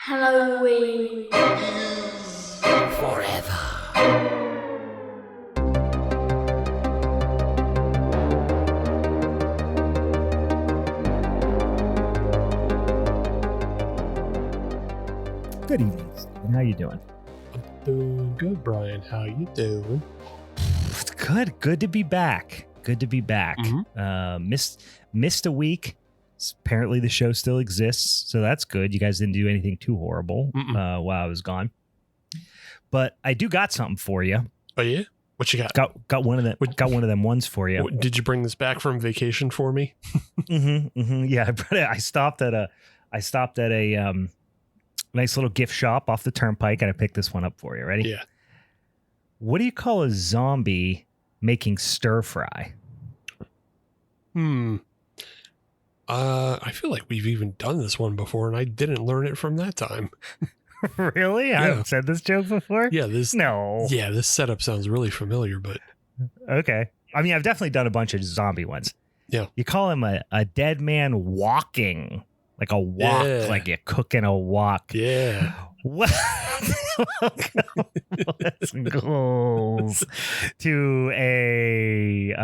Halloween. Forever. Good evening, Stephen. How you doing? I'm doing good, Brian. How you doing? It's good. Good to be back. Good to be back. Mm-hmm. Missed a week. Apparently the show still exists, so that's good. You guys didn't do anything too horrible while I was gone. But I do got something for you. Oh yeah? What you got? Got one of them. Got one of them ones for you. Did you bring this back from vacation for me? Yeah, I brought it. I stopped at a nice little gift shop off the turnpike, and I picked this one up for you. Ready? Yeah. What do you call a zombie making stir fry? I feel like we've even done this one before, and I didn't learn it from that time. Really? Yeah. I haven't said this joke before? Yeah, No. Yeah, this setup sounds really familiar, but Okay. I mean, I've definitely done a bunch of zombie ones. Yeah. You call him a dead man walking. Like a wok, Yeah. like you're cooking a wok. yeah. What? Let's goes to a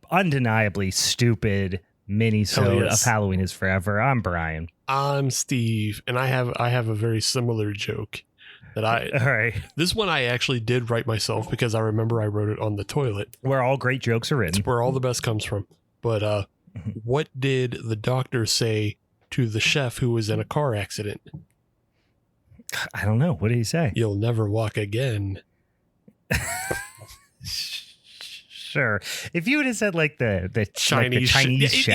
undeniably stupid minisode yes. of Halloween is Forever. I'm Brian. I'm Steve, and I have a very similar joke that All right. this one I actually did write myself because I remember I wrote it on the toilet. Where all great jokes are written. It's where all the best comes from. But what did the doctor say to the chef who was in a car accident? I don't know. What did he say? You'll never walk again. Sure. If you would have said like the Chinese chef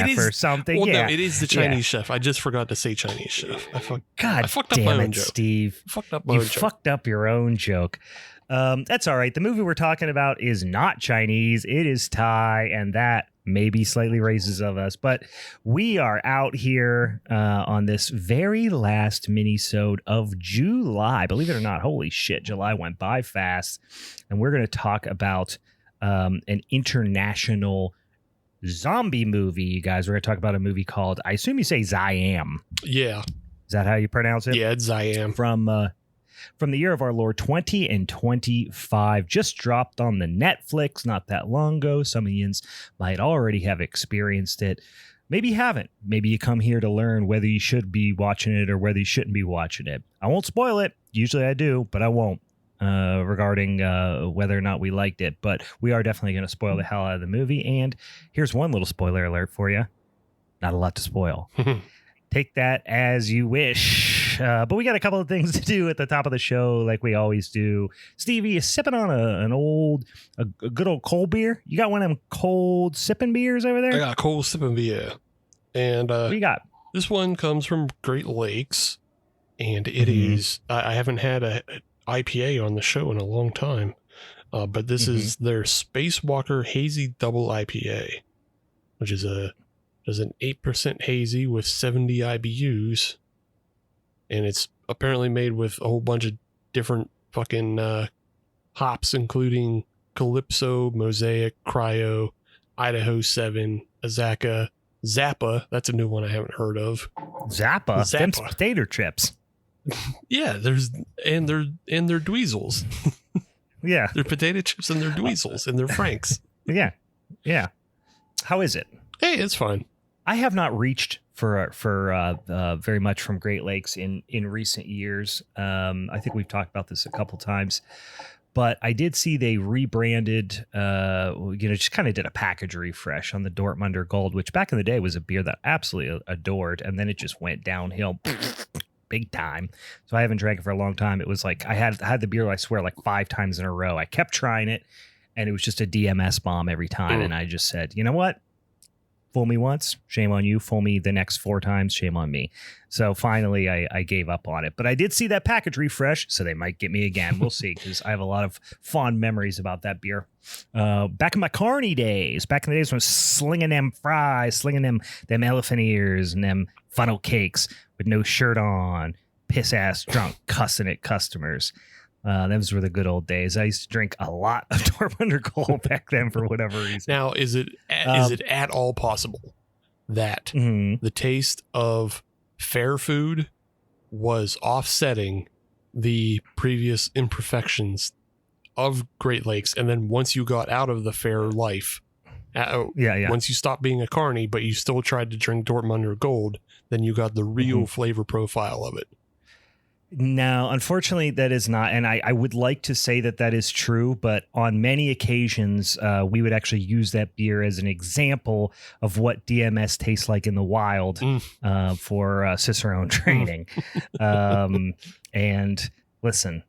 it is, or something. Well, yeah. no, it is the Chinese chef. I just forgot to say Chinese chef. I fucked up damn my own it, joke. Steve. Fucked up my You own joke. fucked up your own joke. That's all right. The movie we're talking about is not Chinese. It is Thai, and that maybe slightly raises of us. But we are out here on this very last minisode of July. Believe it or not, holy shit, July went by fast. And we're going to talk about an international zombie movie, you guys. We're going to talk about a movie called, I assume you say Ziam. Yeah. Is that how you pronounce it? Yeah, it's Ziam. From the year of our Lord 2025, just dropped on the Netflix not that long ago. Some of you might already have experienced it. Maybe you haven't. Maybe you come here to learn whether you should be watching it or whether you shouldn't be watching it. I won't spoil it. Usually I do, but I won't regarding whether or not we liked it. But we are definitely going to spoil the hell out of the movie. And here's one little spoiler alert for you. Not a lot to spoil. Take that as you wish. But we got a couple of things to do at the top of the show, like we always do. Stevie is sipping on a good old cold beer. You got one of them cold sipping beers over there? I got cold sipping beer. And What you got? this one comes from Great Lakes. And it is, I haven't had a IPA on the show in a long time. But this is their Spacewalker Hazy Double IPA, which is an 8% hazy with 70 IBUs. And it's apparently made with a whole bunch of different fucking hops, including Calypso, Mosaic, Cryo, Idaho 7, Azaka, Zappa. That's a new one I haven't heard of. Zappa. Them's potato chips. Yeah, they're Dweezels. Yeah. They're potato chips and they're Dweezels and they're Franks. Yeah. Yeah. How is it? Hey, it's fine. I have not reached for very much from Great Lakes in recent years. I think we've talked about this a couple times, but I did see they rebranded, just kind of did a package refresh on the Dortmunder Gold, which back in the day was a beer that I absolutely adored, and then it just went downhill big time. So I haven't drank it for a long time. It was like I had the beer, I swear, like 5 times in a row. I kept trying it, and it was just a DMS bomb every time, and I just said, you know what? Fool me once, shame on you. Fool me the next 4 times, shame on me. So finally, I gave up on it. But I did see that package refresh, so they might get me again. We'll see, because I have a lot of fond memories about that beer. Back in my carny days, back in the days when I was slinging them fries, slinging them elephant ears and them funnel cakes with no shirt on, piss-ass drunk, cussing at customers. Those were the good old days. I used to drink a lot of Dortmunder Gold back then for whatever reason. Now, is it at all possible that the taste of fair food was offsetting the previous imperfections of Great Lakes. And then once you got out of the fair life, once you stopped being a carny, but you still tried to drink Dortmunder Gold, then you got the real flavor profile of it. No, unfortunately, that is not. And I would like to say that that is true, but on many occasions, we would actually use that beer as an example of what DMS tastes like in the wild for Cicerone training. And listen,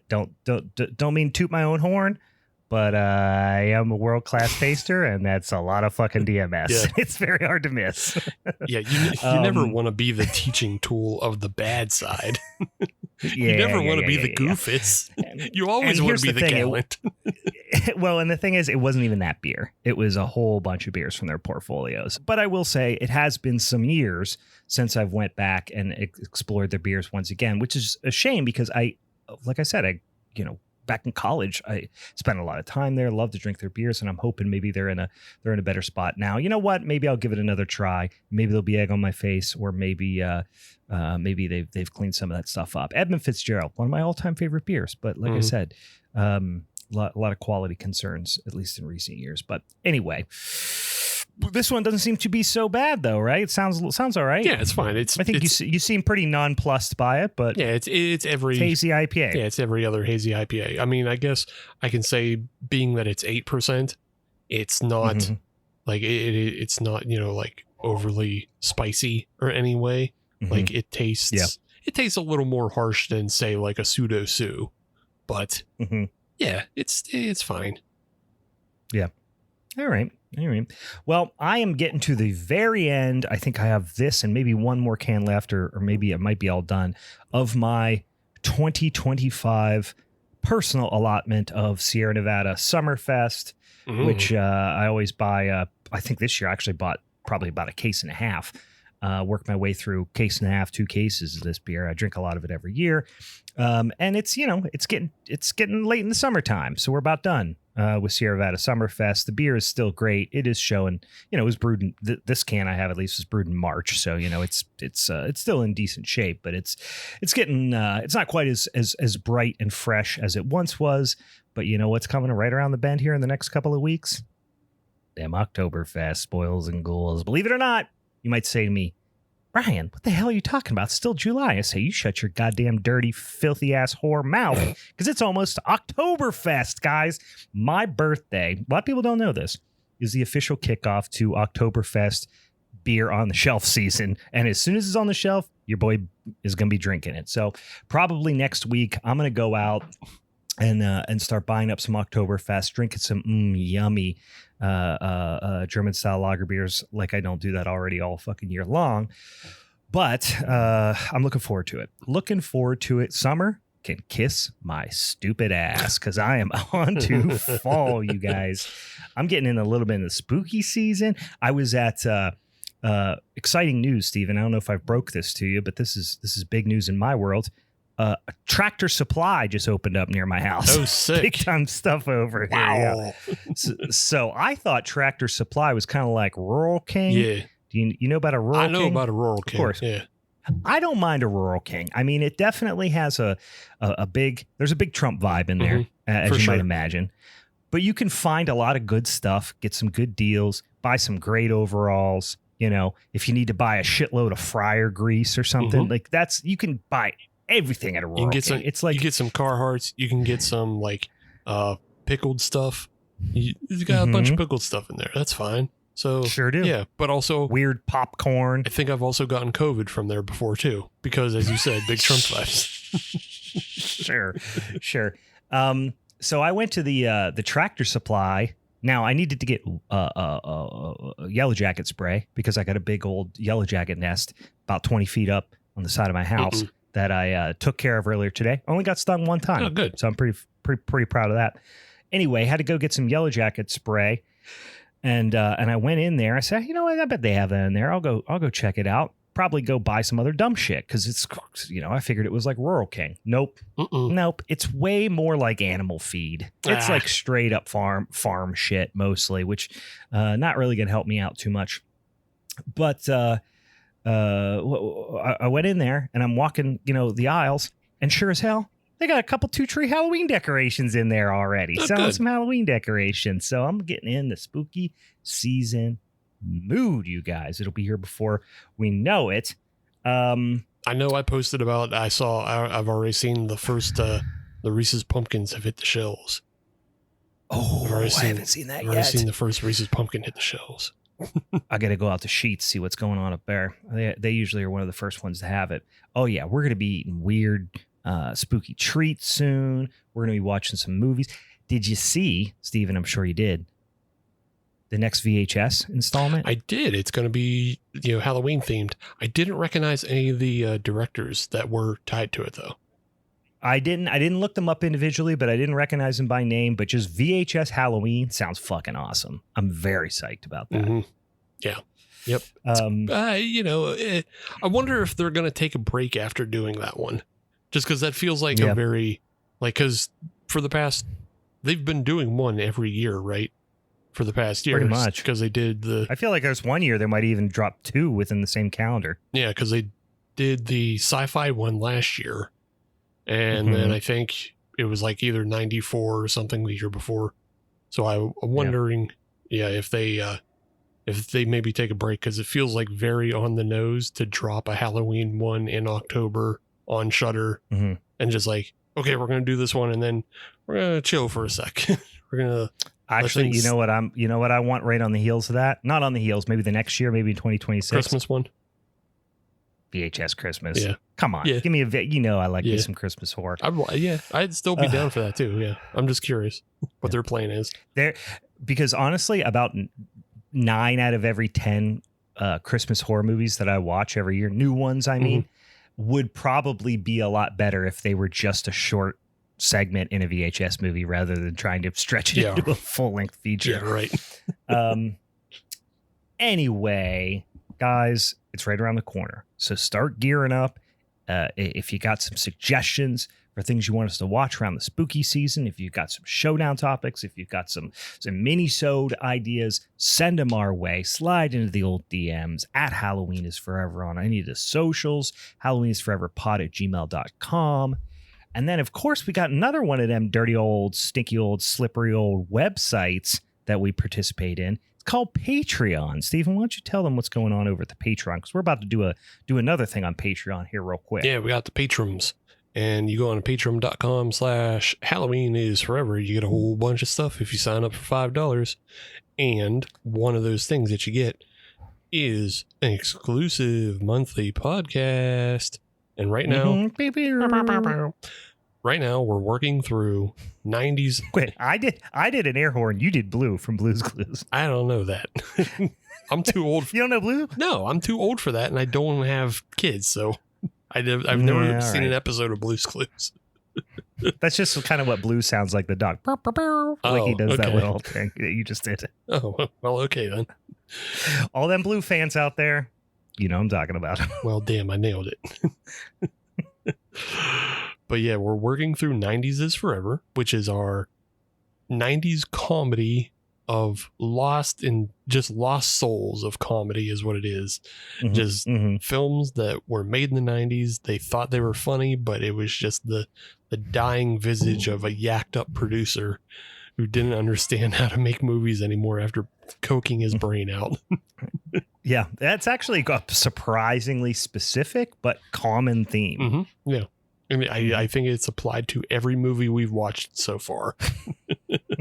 don't mean to toot my own horn, but I am a world-class taster, and that's a lot of fucking DMS. Yeah. It's very hard to miss. Yeah, you never want to be the teaching tool of the bad side. You never want to be the goofus. You always want to be the gallant. Well, and the thing is, it wasn't even that beer. It was a whole bunch of beers from their portfolios. But I will say it has been some years since I've went back and explored their beers once again, which is a shame because like I said, back in college, I spent a lot of time there, love to drink their beers, and I'm hoping maybe they're in a better spot now. You know what? Maybe I'll give it another try. Maybe there'll be egg on my face, or maybe they've cleaned some of that stuff up. Edmund Fitzgerald, one of my all-time favorite beers, but like I said, a lot of quality concerns, at least in recent years. But anyway, this one doesn't seem to be so bad, though, right? It sounds all right. Yeah, it's fine. I think you seem pretty nonplussed by it, but yeah, it's every hazy IPA. Yeah, it's every other hazy IPA. I mean, I guess I can say, being that it's 8%, it's not like it's not like overly spicy or any way. Like it tastes a little more harsh than, say, like a pseudo Sue, but yeah, it's fine. Yeah. All right. Well, I am getting to the very end. I think I have this and maybe one more can left, or maybe it might be all done, of my 2025 personal allotment of Sierra Nevada Summerfest, which I always buy. I think this year I actually bought probably about a case and a half. Work my way through case and a half, 2 cases of this beer. I drink a lot of it every year. And it's getting late in the summertime. So we're about done with Sierra Nevada Summerfest. The beer is still great. It is showing, it was brewed in this can I have at least was brewed in March. So, it's still in decent shape, but it's getting, it's not quite as bright and fresh as it once was, but what's coming right around the bend here in the next couple of weeks? Them Oktoberfest spoils and ghouls. Believe it or not, you might say to me, Brian, what the hell are you talking about? It's still July. I say, you shut your goddamn dirty, filthy ass whore mouth, because it's almost Oktoberfest, guys. My birthday, a lot of people don't know this, is the official kickoff to Oktoberfest beer on the shelf season. And as soon as it's on the shelf, your boy is going to be drinking it. So probably next week, I'm going to go out and start buying up some Oktoberfest, drinking some yummy German style lager beers, like I don't do that already all fucking year long. But I'm looking forward to it. Summer can kiss my stupid ass, because I am on to fall, you guys. I'm getting in a little bit in the spooky season. I was at exciting news, Steven. I don't know if I broke this to you, but this is big news in my world. A Tractor Supply just opened up near my house. Oh, sick. Big time stuff over here. Wow. Yeah. So I thought Tractor Supply was kind of like Rural King. Yeah. Do you know about a Rural King? I know about a Rural King. Of course. Yeah. I don't mind a Rural King. I mean, it definitely has there's a big Trump vibe in there, as you might imagine. But you can find a lot of good stuff, get some good deals, buy some great overalls. If you need to buy a shitload of fryer grease or something, like you can buy everything at a Rural King. It's like, you get some Carhartts, you can get some like pickled stuff. You got a bunch of pickled stuff in there. That's fine. So sure do. Yeah, but also weird popcorn. I think I've also gotten COVID from there before too, because as you said, big Trump vibes. Sure. So I went to the Tractor Supply. Now I needed to get Yellow Jacket spray, because I got a big old Yellow Jacket nest about 20 feet up on the side of my house that I took care of earlier today. Only got stung one time. Oh, good. So I'm pretty proud of that. Anyway, had to go get some Yellow Jacket spray, and I went in there. I said, you know what? I bet they have that in there. I'll go check it out. Probably go buy some other dumb shit, because it's, I figured it was like Rural King. Nope. It's way more like animal feed. It's like straight up farm shit mostly, which not really gonna help me out too much. But I went in there and I'm walking, the aisles, and sure as hell, they got a couple 2-tree Halloween decorations in there already, selling good. some Halloween decorations. So I'm getting in the spooky season mood, you guys. It'll be here before we know it. I know I posted about, I've already seen the first, the Reese's Pumpkins have hit the shelves. Oh, I haven't seen that I've yet. already seen the first Reese's Pumpkin hit the shelves. I got to go out to Sheets, see what's going on up there. They usually are one of the first ones to have it. Oh, yeah. We're going to be eating weird, spooky treats soon. We're going to be watching some movies. Did you see, Steven, I'm sure you did, the next VHS installment? I did. It's going to be, Halloween themed. I didn't recognize any of the directors that were tied to it, though. I didn't look them up individually, but I didn't recognize them by name. But just VHS Halloween sounds fucking awesome. I'm very psyched about that. Mm-hmm. Yeah. Yep. I wonder if they're going to take a break after doing that one, just because that feels like a very, because for the past, they've been doing one every year, right? For the past year, pretty much, because they did I feel like there's one year they might even drop 2 within the same calendar. Yeah, because they did the sci-fi one last year. And then I think it was like either 94 or something the year before. So I'm wondering, if they maybe take a break, because it feels like very on the nose to drop a Halloween one in October on Shudder and just like, okay, we're going to do this one and then we're going to chill for a sec. We're going to actually, you know what I want right on the heels of that? Not on the heels, maybe the next year, maybe 2026. Christmas one. VHS Christmas. Yeah. Come on. Give me I like me some Christmas horror. I'd still be down for that too. Yeah. I'm just curious what their plan is. Because honestly, about 9 out of every 10 Christmas horror movies that I watch every year, new ones, I mean, would probably be a lot better if they were just a short segment in a VHS movie rather than trying to stretch it into a full-length feature. Yeah, right. Anyway, guys, it's right around the corner. So start gearing up. If you got some suggestions for things you want us to watch around the spooky season, if you've got some showdown topics, if you've got some Minisode ideas, send them our way. Slide into the old DMs at Halloween is Forever on any of the socials, HalloweenIsForeverPod@gmail.com. And then, of course, we got another one of them dirty old, stinky old, slippery old websites that we participate in. It's called Patreon. Stephen, why don't you tell them what's going on over at the Patreon? Because we're about to do another thing on Patreon here real quick. Yeah, we got the patrons. And you go on to patreon.com/Halloween is Forever. You get a whole bunch of stuff if you sign up for $5. And one of those things that you get is an exclusive monthly podcast. And right now, we're working through 90s. Wait, I did an air horn. You did Blue from Blue's Clues. I don't know that. I'm too old. You don't know Blue? No, I'm too old for that, and I don't have kids, so I've never seen an episode of Blue's Clues. That's just kind of what Blue sounds like, the dog. Like he does that little thing that you just did. Oh, well, okay then. All them Blue fans out there, you know I'm talking about. Well, damn, I nailed it. But yeah, we're working through 90s is Forever, which is our 90s comedy of lost souls of comedy is what it is. Just films that were made in the 90s. They thought they were funny, but it was just the dying visage of a yacked up producer who didn't understand how to make movies anymore after coking his brain out. Yeah, that's actually a surprisingly specific but common theme. Yeah. I mean, I think it's applied to every movie we've watched so far.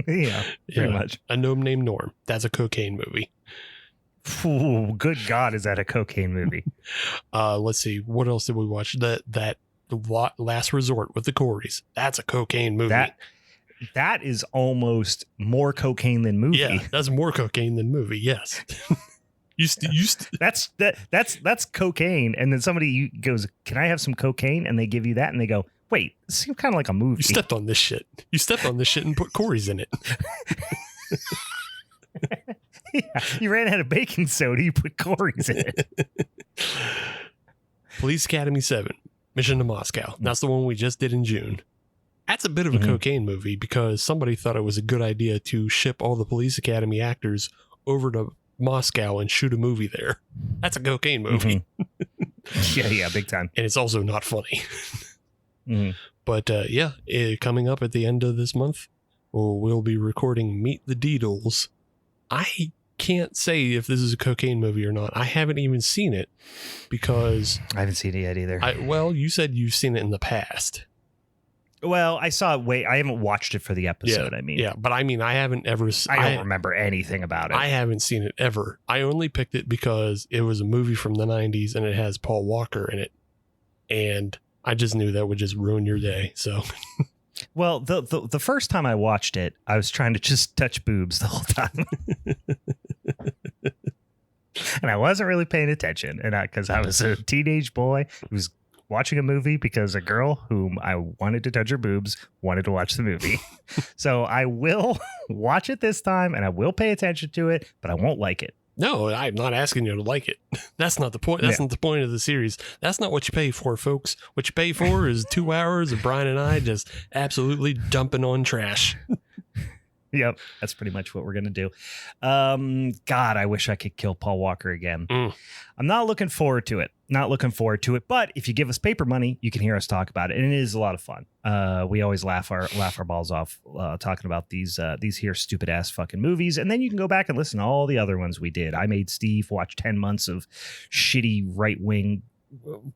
Yeah, pretty much. A Gnome Named Norm. That's a cocaine movie. Ooh, good God, is that a cocaine movie? Let's see. What else did we watch? That Last Resort with the Coreys. That's a cocaine movie. That is almost more cocaine than movie. Yeah, that's more cocaine than movie. Yes. That's cocaine, and then somebody goes, "Can I have some cocaine?" And they give you that, and they go, "Wait, this seems kind of like a movie." You stepped on this shit. You stepped on this shit and put Corey's in it. Yeah, you ran out of baking soda. You put Corey's in it. Police Academy 7, Mission to Moscow. That's the one we just did in June. That's a bit of a cocaine movie because somebody thought it was a good idea to ship all the Police Academy actors over to Moscow and shoot a movie there. That's a cocaine movie. Yeah, big time. And it's also not funny. Mm-hmm. But coming up at the end of this month, we'll be recording Meet the Deedles. I can't say if this is a cocaine movie or not. I haven't even seen it because I haven't seen it yet either. Well, you said you've seen it in the past. Well, I saw it. I haven't watched it for the episode. But I haven't ever. I don't remember anything about it. I haven't seen it ever. I only picked it because it was a movie from the 90s and it has Paul Walker in it, and I just knew that would just ruin your day. So, well, the first time I watched it, I was trying to just touch boobs the whole time, and I wasn't really paying attention, and because I was a teenage boy who was watching a movie because a girl whom I wanted to touch her boobs wanted to watch the movie. So I will watch it this time and I will pay attention to it, but I won't like it. No, I'm not asking you to like it. That's not the point. That's not the point of the series. That's not what you pay for, folks. What you pay for is 2 hours of Brian and I just absolutely dumping on trash. Yep, that's pretty much what we're going to do. God, I wish I could kill Paul Walker again. I'm not looking forward to it. But if you give us paper money, you can hear us talk about it, and it is a lot of fun. We always laugh our balls off talking about these here stupid ass fucking movies, and then you can go back and listen to all the other ones we did. I made Steve watch 10 months of shitty right wing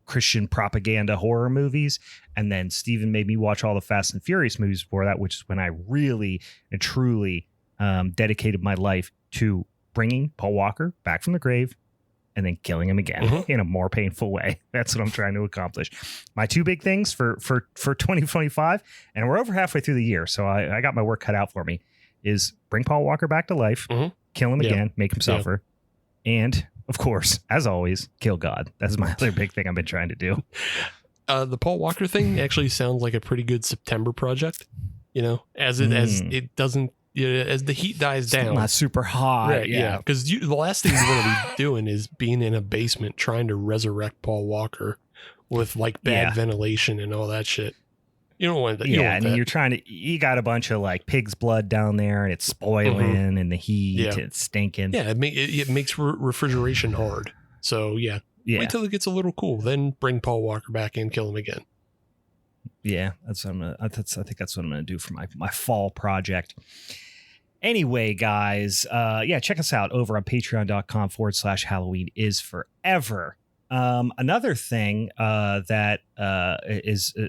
Christian propaganda horror movies, and then Steven made me watch all the Fast and Furious movies before that, which is when I really and truly dedicated my life to bringing Paul Walker back from the grave and then killing him again in a more painful way. That's what I'm trying to accomplish. My 2 big things for 2025, and we're over halfway through the year, so I got my work cut out for me, is bring Paul Walker back to life, kill him again, make him suffer, and of course, as always, kill God. That's my other big thing I've been trying to do. The Paul Walker thing actually sounds like a pretty good September project. As it doesn't, as the heat dies down, not super hot. Right, yeah. Because the last thing you want to be doing is being in a basement trying to resurrect Paul Walker with like bad ventilation and all that shit. You don't want that. You got a bunch of like pig's blood down there and it's spoiling and the heat, it's stinking. Yeah, it makes refrigeration hard. So wait till it gets a little cool, then bring Paul Walker back in, kill him again. Yeah, that's what I think that's what I'm gonna do for my fall project. Anyway, guys, check us out over on patreon.com/Halloween is forever. Another thing that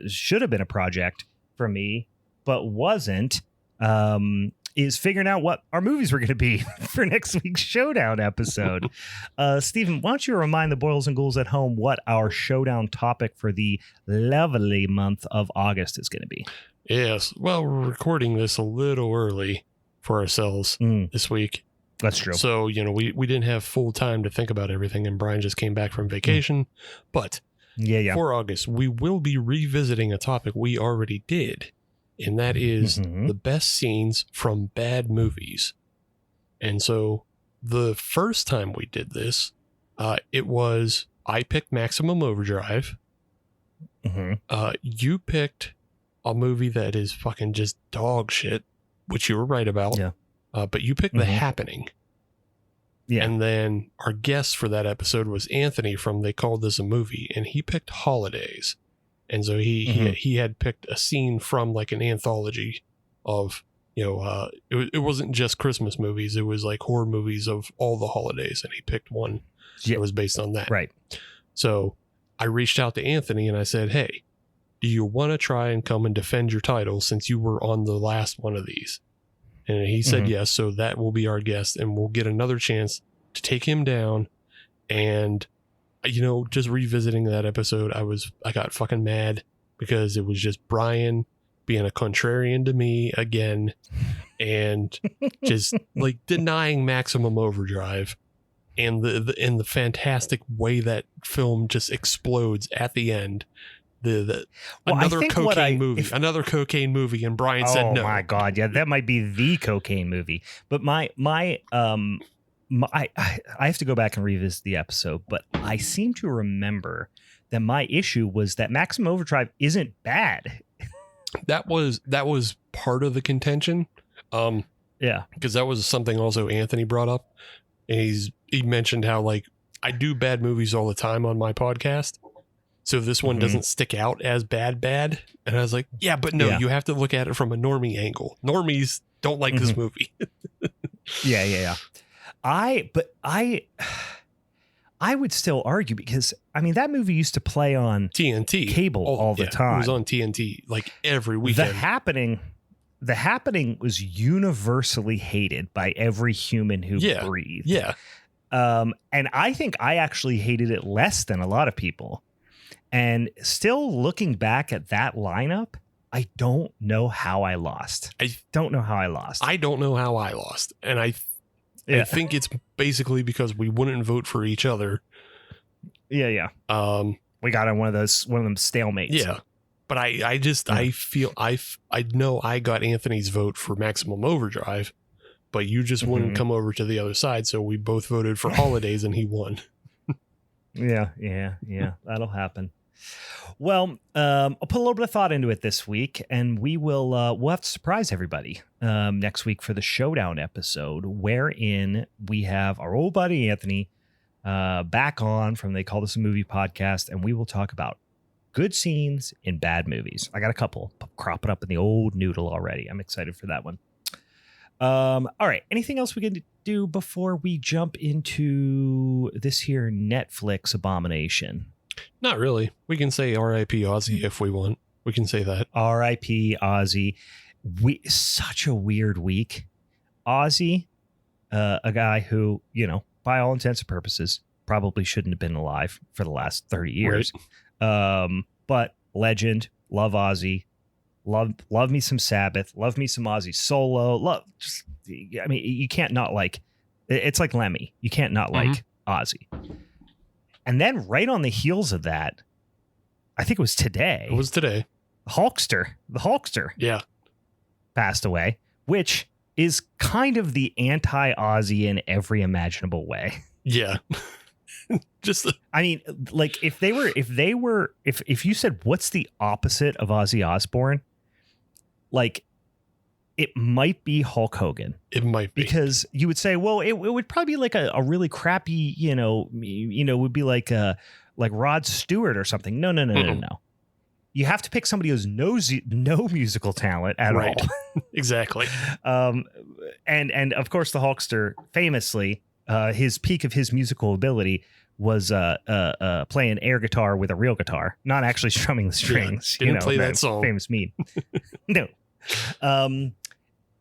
should have been a project for me, but wasn't, is figuring out what our movies were going to be for next week's Showdown episode. Stephen, why don't you remind the boils and ghouls at home what our Showdown topic for the lovely month of August is going to be? Yes. Well, we're recording this a little early for ourselves this week. That's true. So, we didn't have full time to think about everything, and Brian just came back from vacation. But for August, we will be revisiting a topic we already did, and that is the best scenes from bad movies. And so the first time we did this, I picked Maximum Overdrive. You picked a movie that is fucking just dog shit, which you were right about. Yeah. But you picked The Happening. Yeah. And then our guest for that episode was Anthony from They Called This a Movie, and he picked Holidays. And so he had picked a scene from like an anthology of, it wasn't just Christmas movies. It was like horror movies of all the holidays. And he picked one that was based on that. Right. So I reached out to Anthony and I said, hey, do you want to try and come and defend your title since you were on the last one of these? And he said yes, so that will be our guest, and we'll get another chance to take him down. And, just revisiting that episode, I got fucking mad because it was just Brian being a contrarian to me again and just like denying Maximum Overdrive and the fantastic way that film just explodes at the end. Another cocaine movie, and Brian said no. Oh my God, yeah, that might be the cocaine movie. But I have to go back and revisit the episode, but I seem to remember that my issue was that Maximum Overdrive isn't bad. That was part of the contention. Because that was something also Anthony brought up. and he mentioned how like I do bad movies all the time on my podcast. So this one doesn't stick out as bad. And I was like, yeah, but no, you have to look at it from a normie angle. Normies don't like this movie. Yeah. I would still argue because I mean that movie used to play on TNT cable all the time. It was on TNT like every weekend. The Happening was universally hated by every human who breathed. Yeah. And I think I actually hated it less than a lot of people. And still looking back at that lineup, I don't know how I lost. I don't know how I lost. And I think it's basically because we wouldn't vote for each other. Yeah. We got on one of them stalemates. Yeah. But I feel I know I got Anthony's vote for Maximum Overdrive, but you just wouldn't come over to the other side. So we both voted for Holidays and he won. Yeah. That'll happen. Well, I'll put a little bit of thought into it this week, and we'll have to surprise everybody next week for the Showdown episode, wherein we have our old buddy Anthony back on from They Call This a Movie podcast, and we will talk about good scenes in bad movies. I got a couple cropping up in the old noodle already. I'm excited for that one. All right. Anything else we can do before we jump into this here Netflix abomination? Not really. We can say R.I.P. Ozzy if we want. We can say that. R.I.P. Ozzy. Such a weird week. Ozzy, a guy who, by all intents and purposes, probably shouldn't have been alive for the last 30 years. Right. But legend, love Ozzy. Love me some Sabbath. Love me some Ozzy Solo. You can't not like. It's like Lemmy. You can't not like Ozzy. And then right on the heels of that, I think it was today. The Hulkster. Yeah. Passed away, which is kind of the anti-Ozzy in every imaginable way. Yeah. If you said what's the opposite of Ozzy Osbourne, like it might be Hulk Hogan. It might be, because you would say, well, it would probably be like a really crappy, would be like Rod Stewart or something. No. You have to pick somebody who has no musical talent at all. Exactly. And of course the Hulkster famously, his peak of his musical ability was playing air guitar with a real guitar, not actually strumming the strings. Didn't play that song. Famous meme. No.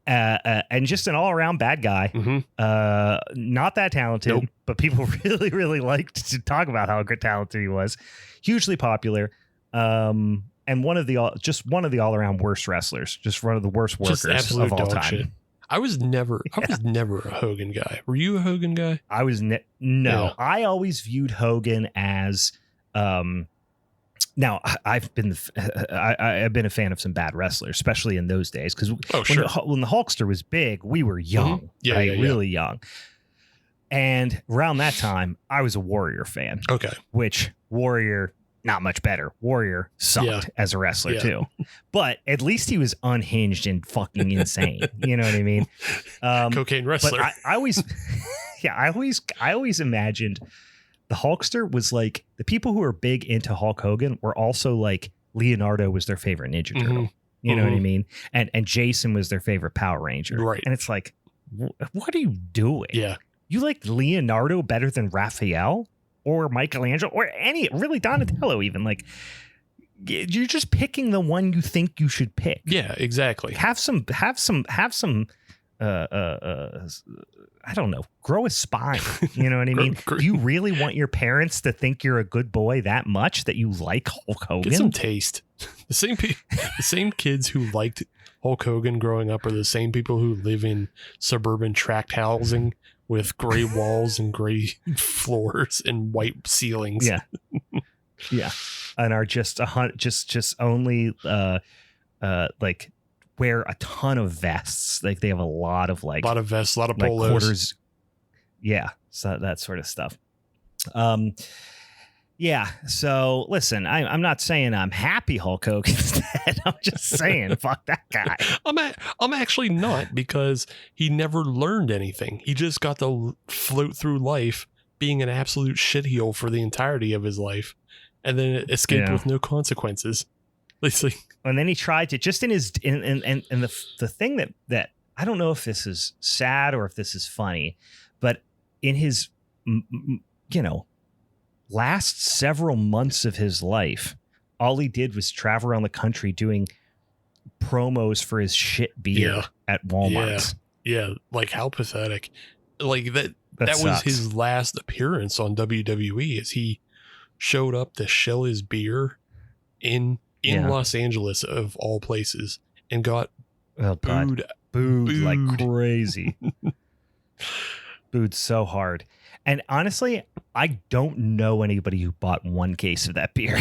And just an all-around bad guy. Not that talented, but people really, really liked to talk about how talented he was. Hugely popular. And one of the all-around worst wrestlers. Just one of the worst workers of all time. Shit. I was never a Hogan guy. Were you a Hogan guy? I was no. Yeah. I always viewed Hogan as now I've been a fan of some bad wrestlers, especially in those days, because when the Hulkster was big, we were young, really young. And around that time, I was a Warrior fan. Okay, which Warrior, not much better. Warrior sucked as a wrestler too, but at least he was unhinged and fucking insane. You know what I mean? Cocaine wrestler. But I always, I always imagined the Hulkster was like the people who were big into Hulk Hogan were also like Leonardo was their favorite Ninja Turtle. You know what I mean? And Jason was their favorite Power Ranger. Right. And it's like, what are you doing? Yeah. You like Leonardo better than Raphael or Michelangelo or any really Donatello even? Like, you're just picking the one you think you should pick. Yeah, exactly. Have some I don't know, grow a spine. You know what I mean? Do you really want your parents to think you're a good boy that much that you like Hulk Hogan? Get some taste. The same kids who liked Hulk Hogan growing up are the same people who live in suburban tract housing with gray walls and gray floors and white ceilings. Yeah. Yeah. And are just only like wear a ton of vests. Like they have a lot of vests, a lot of polos. Quarters. Yeah. So that sort of stuff. Yeah. So listen, I'm not saying I'm happy Hulk Hogan's dead. I'm just saying, fuck that guy. I'm actually not, because he never learned anything. He just got to float through life being an absolute shitheel for the entirety of his life, and then escaped with no consequences. Like, and then he tried to just in his and the thing that I don't know if this is sad or if this is funny, but in his last several months of his life, all he did was travel around the country doing promos for his shit beer at Walmart. Yeah, like how pathetic. Like that was his last appearance on WWE, as he showed up to shill his beer in Los Angeles of all places, and got booed like crazy. Booed so hard. And honestly, I don't know anybody who bought one case of that beer.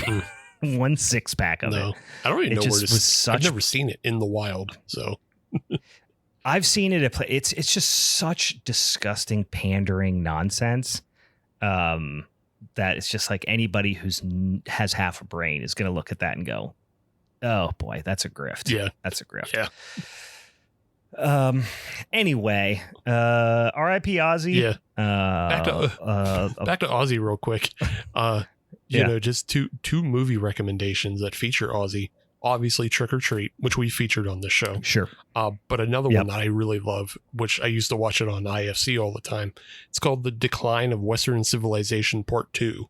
1 6-pack of it. I don't even know where to see. I've never seen it in the wild. So I've seen it at play. It's just such disgusting pandering nonsense. That it's just like anybody has half a brain is going to look at that and go, "Oh boy, that's a grift." Yeah, that's a grift. Yeah. Anyway, R.I.P. Ozzy. Yeah. Back to Ozzy real quick. You know, just two movie recommendations that feature Ozzy. Obviously, Trick or Treat, which we featured on this show. Sure. But another one that I really love, which I used to watch it on IFC all the time. It's called The Decline of Western Civilization Part 2.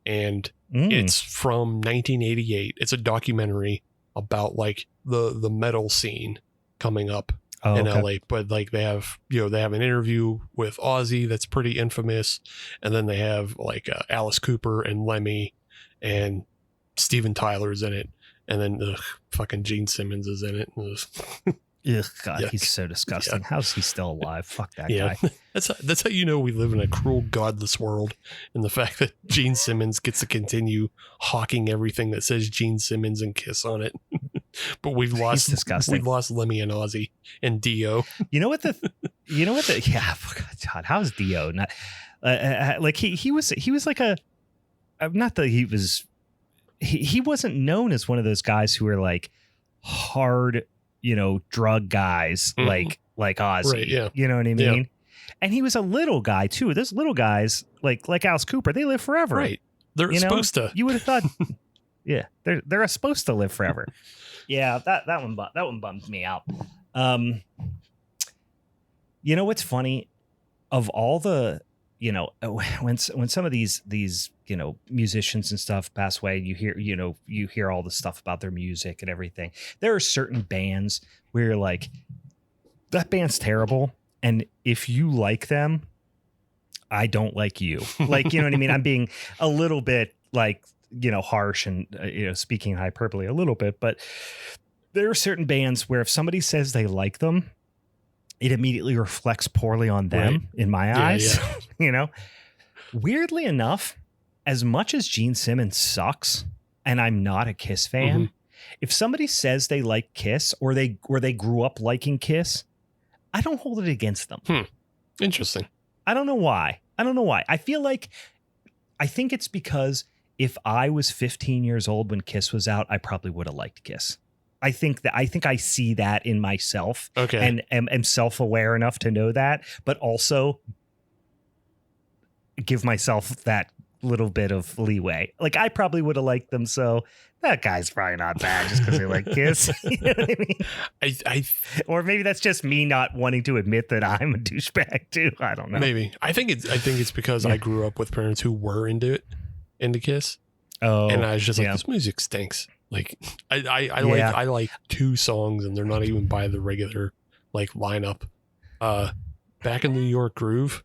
And it's from 1988. It's a documentary about like the metal scene coming up in LA. But like they have an interview with Ozzy that's pretty infamous. And then they have like Alice Cooper and Lemmy and Steven Tyler's in it. And then fucking Gene Simmons is in it. Ugh, God, he's so disgusting. Yeah. How's he still alive? Fuck that guy. That's how you know we live in a cruel, godless world. And the fact that Gene Simmons gets to continue hawking everything that says Gene Simmons and Kiss on it. But we've lost Lemmy and Ozzy and Dio. You know what yeah, God, how's Dio not like he was like a, not that he was, he wasn't known as one of those guys who were like hard, drug guys, like Ozzy, right, yeah. You know what I mean? Yeah. And he was a little guy too. Those little guys like Alice Cooper, they live forever. Right. They're supposed to. You would have thought, yeah, they're supposed to live forever. Yeah, that one bummed me out. You know what's funny? Of all the, when some of these musicians and stuff pass away, you hear all the stuff about their music and everything. There are certain bands where you're like, that band's terrible, and if you like them, I don't like you. Like, you know what I mean? I'm being a little bit like, harsh and speaking hyperbole a little bit, but there are certain bands where if somebody says they like them, it immediately reflects poorly on them, right, in my eyes. Yeah. Weirdly enough, as much as Gene Simmons sucks, and I'm not a Kiss fan, if somebody says they like Kiss or they grew up liking Kiss, I don't hold it against them. Interesting. I don't know why. I think it's because if I was 15 years old when Kiss was out, I probably would have liked Kiss. I think I see that in myself, and am self-aware enough to know that, but also give myself that little bit of leeway. Like, I probably would have liked them, so that guy's probably not bad just because they like Kiss. You know what I mean? Or maybe that's just me not wanting to admit that I'm a douchebag too. I don't know. Maybe. I think it's because I grew up with parents who were into Kiss. Oh, and I was just like, this music stinks. Like, I like two songs, and they're not even by the regular like lineup. Back in New York Groove.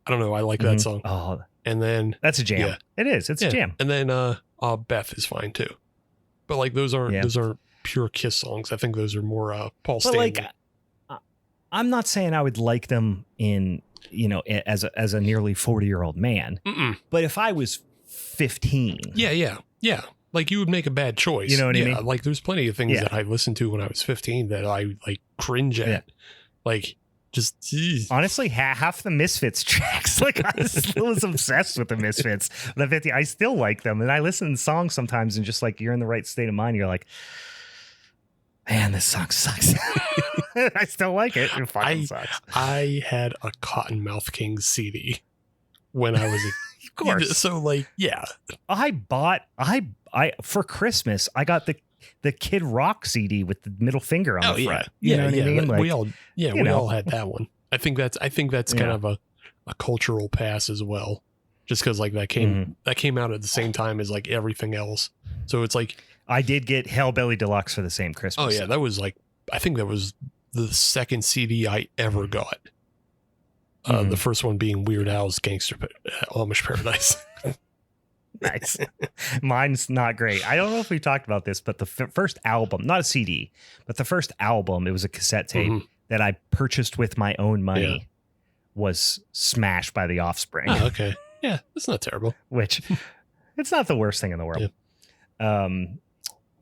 I don't know. I like that song. Oh, and then that's a jam. Yeah. It is. It's a jam. And then Beth is fine too. But like those aren't pure Kiss songs. I think those are more Paul Stanley. Like, I'm not saying I would like them in as a nearly 40-year-old man. But if I was 15, yeah. Like, you would make a bad choice. You know what I mean? Like, there's plenty of things that I listened to when I was 15 that I like cringe at. Like, Just honestly, half the Misfits tracks. Like I was obsessed with the Misfits, but I still like them, and I listen to songs sometimes, and just like you're in the right state of mind, you're like, man, this song sucks. I still like it. It fucking sucks. I had a Cottonmouth Kings CD when I was a of course. So like, yeah, I for Christmas I got the Kid Rock CD with the middle finger on the front. You know what I mean? Like, we all had that one. I think that's kind of a cultural pass as well, just because like that came out at the same time as like everything else. So it's like I did get Hellbilly Deluxe for the same Christmas. Oh yeah, that was like I think that was the second CD I ever got. The first one being Weird Al's Amish Paradise. Nice. Mine's not great. I don't know if we talked about this, but the first album, not a CD, but the first album, it was a cassette tape that I purchased with my own money, was Smash by The Offspring. Oh, okay. Yeah, that's not terrible. Which, it's not the worst thing in the world. Yeah.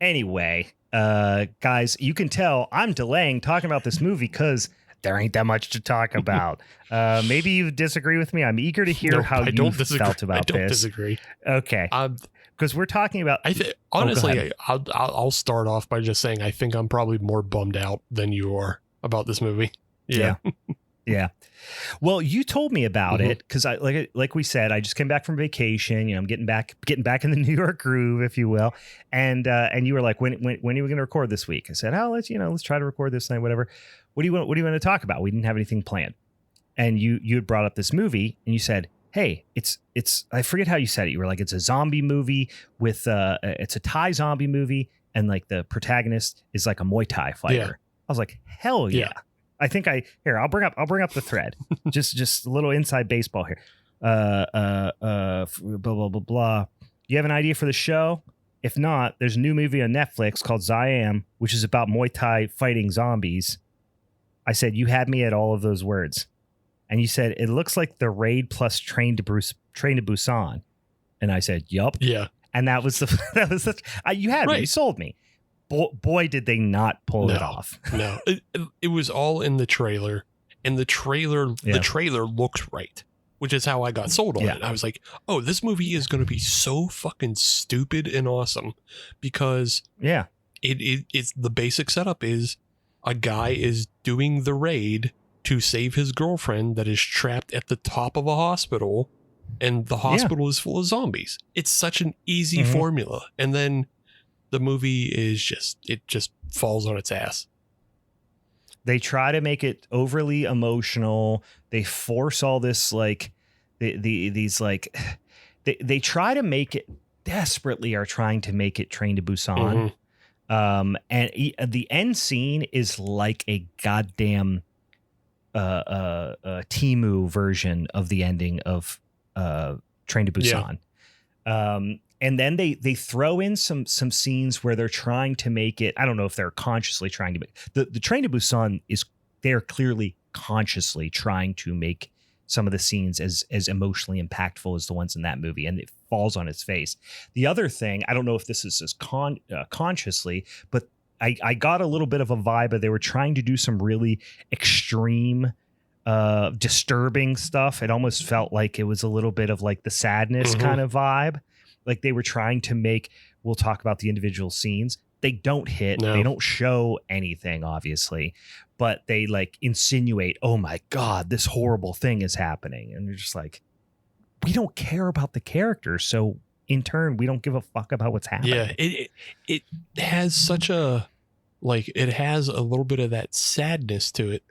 Anyway, guys, you can tell I'm delaying talking about this movie because there ain't that much to talk about. Maybe you disagree with me. I'm eager to hear how you felt about this. I don't disagree. Okay. Because we're talking about... honestly, I'll start off by just saying I think I'm probably more bummed out than you are about this movie. Yeah. Yeah. Well, you told me about it because I like we said, I just came back from vacation. You know, I'm getting back in the New York groove, if you will. And you were like, when are we going to record this week? I said, let's try to record this night, whatever. What do you want to talk about? We didn't have anything planned. And you had brought up this movie and you said, hey, it's I forget how you said it. You were like, it's a zombie movie with it's a Thai zombie movie, and like the protagonist is like a Muay Thai fighter. Yeah. I was like, hell yeah. I think I'll bring up the thread. just a little inside baseball here. Blah blah blah blah. You have an idea for the show? If not, there's a new movie on Netflix called Ziam, which is about Muay Thai fighting zombies. I said, you had me at all of those words. And you said, it looks like The Raid plus Train to Busan. And I said, yup. Yeah. And you had me. You sold me. Boy, did they not pull it off. No, it was all in the trailer, and the trailer looked right, which is how I got sold on it. I was like, oh, this movie is going to be so fucking stupid and awesome, because it's the basic setup is a guy is doing the raid to save his girlfriend that is trapped at the top of a hospital, and the hospital is full of zombies. It's such an easy formula, and then the movie is just falls on its ass. They try to make it overly emotional. They force all this like these like they try to make it desperately are trying to make it Train to Busan. And the end scene is like a goddamn Temu version of the ending of Train to Busan. And then they throw in some scenes where they're trying to make it. I don't know if they're consciously trying to make the Train to Busan they're clearly consciously trying to make some of the scenes as emotionally impactful as the ones in that movie, and it falls on its face. The other thing, I don't know if this is as consciously, but I got a little bit of a vibe of they were trying to do some really extreme, disturbing stuff. It almost felt like it was a little bit of like the Sadness kind of vibe. Like they were trying to make, we'll talk about the individual scenes. They don't hit, they don't show anything, obviously, but they like insinuate, oh my God, this horrible thing is happening. And you're just like, we don't care about the characters. So in turn, we don't give a fuck about what's happening. Yeah, it has such a, like, it has a little bit of that sadness to it.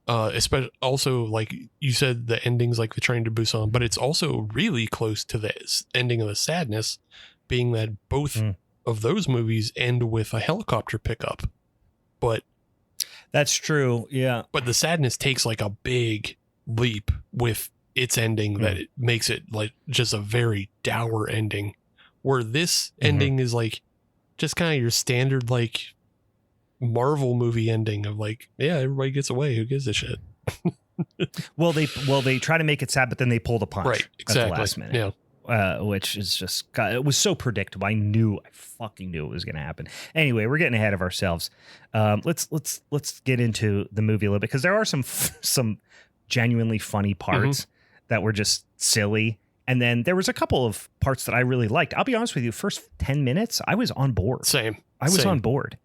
Especially also, like you said, the ending's like the Train to Busan, but it's also really close to the ending of the Sadness, being that both of those movies end with a helicopter pickup. But that's true, yeah. But the Sadness takes like a big leap with its ending that it makes it like just a very dour ending, where this ending is like just kind of your standard like Marvel movie ending of like, yeah, everybody gets away, who gives a shit. well they try to make it sad, but then they pull the punch right, exactly. at the last minute. which is just, God, it was so predictable. I fucking knew it was going to happen. Anyway, we're getting ahead of ourselves. Let's get into the movie a little bit, because there are some genuinely funny parts that were just silly. And then there was a couple of parts that I really liked. I'll be honest with you, first 10 minutes, I was on board. I was on board.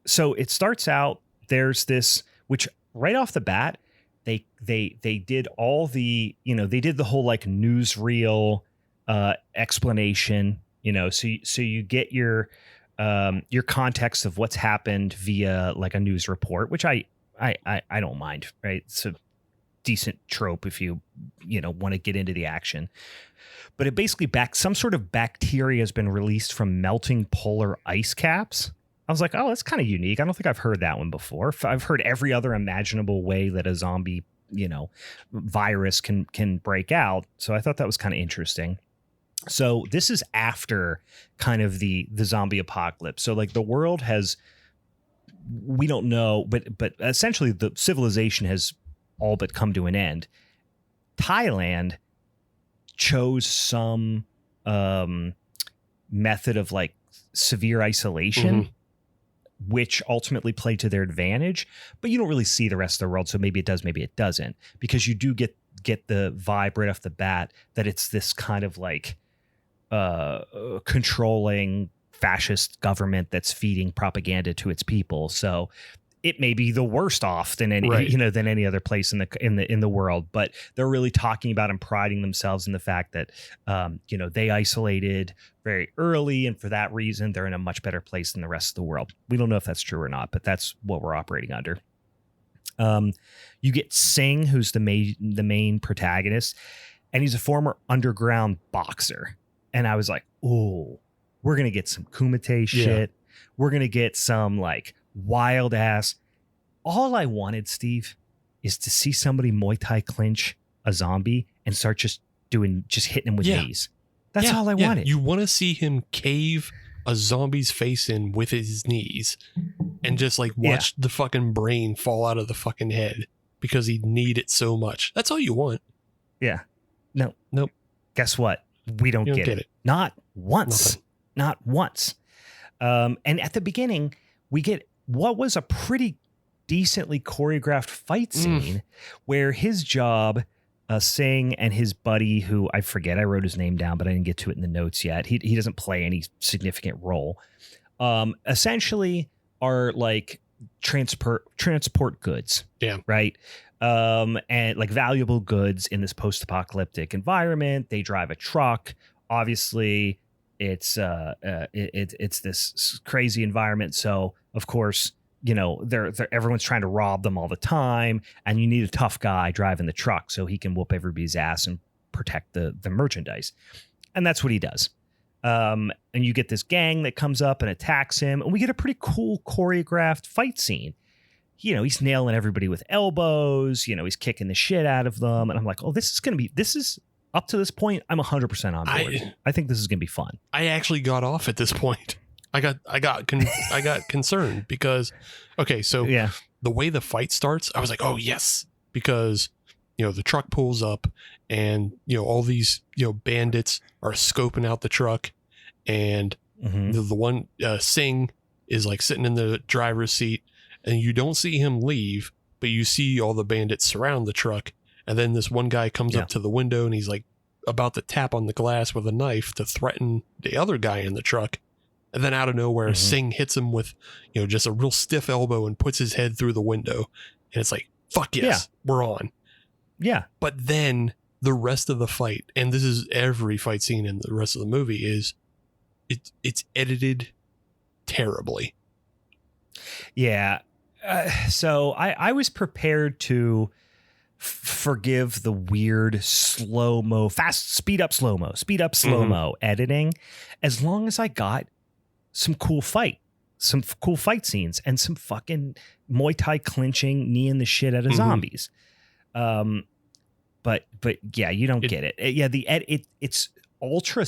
So it starts out, there's this, which right off the bat, they did all the, they did the whole like newsreel explanation, so you get your context of what's happened via like a news report, which I don't mind, right? It's a decent trope if you want to get into the action. But it basically some sort of bacteria has been released from melting polar ice caps. I was like, oh, that's kind of unique. I don't think I've heard that one before. I've heard every other imaginable way that a zombie, virus can break out. So I thought that was kind of interesting. So this is after kind of the zombie apocalypse. So like the world we don't know, but essentially the civilization has all but come to an end. Thailand chose some method of like severe isolation, which ultimately played to their advantage, but you don't really see the rest of the world. So maybe it does, maybe it doesn't, because you do get the vibe right off the bat that it's this kind of like controlling fascist government that's feeding propaganda to its people. So it may be the worst off than any other place in the world, but they're really talking about and priding themselves in the fact that they isolated very early, and for that reason they're in a much better place than the rest of the world. We don't know if that's true or not, but that's what we're operating under. You get Singh, who's the main protagonist, and he's a former underground boxer. And I was like, oh, we're gonna get some Kumite shit. We're gonna get some like wild ass. All I wanted, Steve, is to see somebody Muay Thai clinch a zombie and start just hitting him with knees. That's all I wanted. You want to see him cave a zombie's face in with his knees and just like watch the fucking brain fall out of the fucking head because he'd need it so much. That's all you want. Yeah. No. Nope. Guess what? We don't get it. Not once. Nothing. Not once. And at the beginning, we get what was a pretty decently choreographed fight scene where his job, Singh and his buddy, who I forget, I wrote his name down, but I didn't get to it in the notes yet. He doesn't play any significant role. Essentially are like transport goods. Yeah. Right. And like valuable goods in this post-apocalyptic environment. They drive a truck. Obviously, it's this crazy environment. So of course, everyone's trying to rob them all the time, and you need a tough guy driving the truck so he can whoop everybody's ass and protect the merchandise. And that's what he does. And you get this gang that comes up and attacks him, and we get a pretty cool choreographed fight scene. He's nailing everybody with elbows, he's kicking the shit out of them. And I'm like, oh, this is up to this point, I'm 100% on board. I think this is going to be fun. I actually got off at this point. I got concerned because, the way the fight starts, I was like, oh yes, because the truck pulls up and all these bandits are scoping out the truck, and the one Singh is like sitting in the driver's seat, and you don't see him leave, but you see all the bandits surround the truck, and then this one guy comes up to the window and he's like about to tap on the glass with a knife to threaten the other guy in the truck. And then out of nowhere, Singh hits him with, just a real stiff elbow and puts his head through the window. And it's like, fuck yes, we're on. Yeah. But then the rest of the fight, and this is every fight scene in the rest of the movie, is it's edited terribly. Yeah. So I was prepared to forgive the weird slow-mo, speed up slow-mo editing, as long as I got some cool fight scenes and some fucking Muay Thai clinching, kneeing the shit out of zombies. But yeah, you don't get it. It's ultra.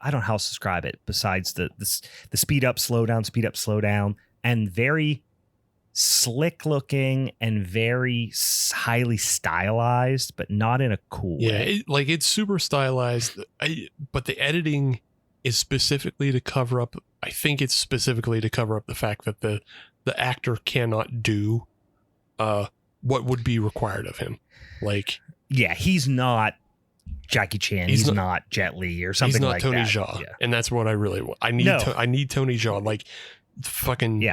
I don't know how to describe it besides the speed up, slow down, and very slick looking and very highly stylized, but not in a cool way. It's super stylized, but the editing is specifically to cover up. I think it's specifically to cover up the fact that the actor cannot do what would be required of him. Like, yeah, he's not Jackie Chan. He's not Jet Li or something like that. He's not Tony Jaa. Jaa. Yeah. And that's what I really want. I need Tony Jaa. Like, fucking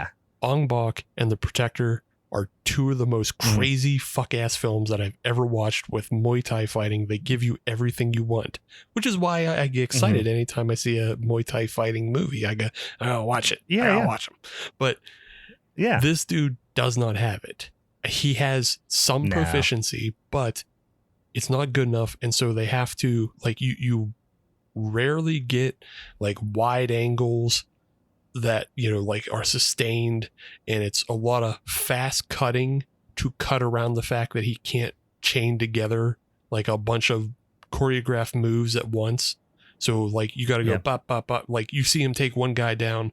Ong Bak and The Protector are two of the most crazy fuck-ass films that I've ever watched with Muay Thai fighting. They give you everything you want, which is why I get excited anytime I see a Muay Thai fighting movie. I go, I'll watch it. I'll watch them. But this dude does not have it. He has some proficiency, but it's not good enough. And so they have to, like, you rarely get like wide angles that, you know, like are sustained, and it's a lot of fast cutting to cut around the fact that he can't chain together like a bunch of choreographed moves at once. So like you got to go bop, bop, bop. Like you see him take one guy down,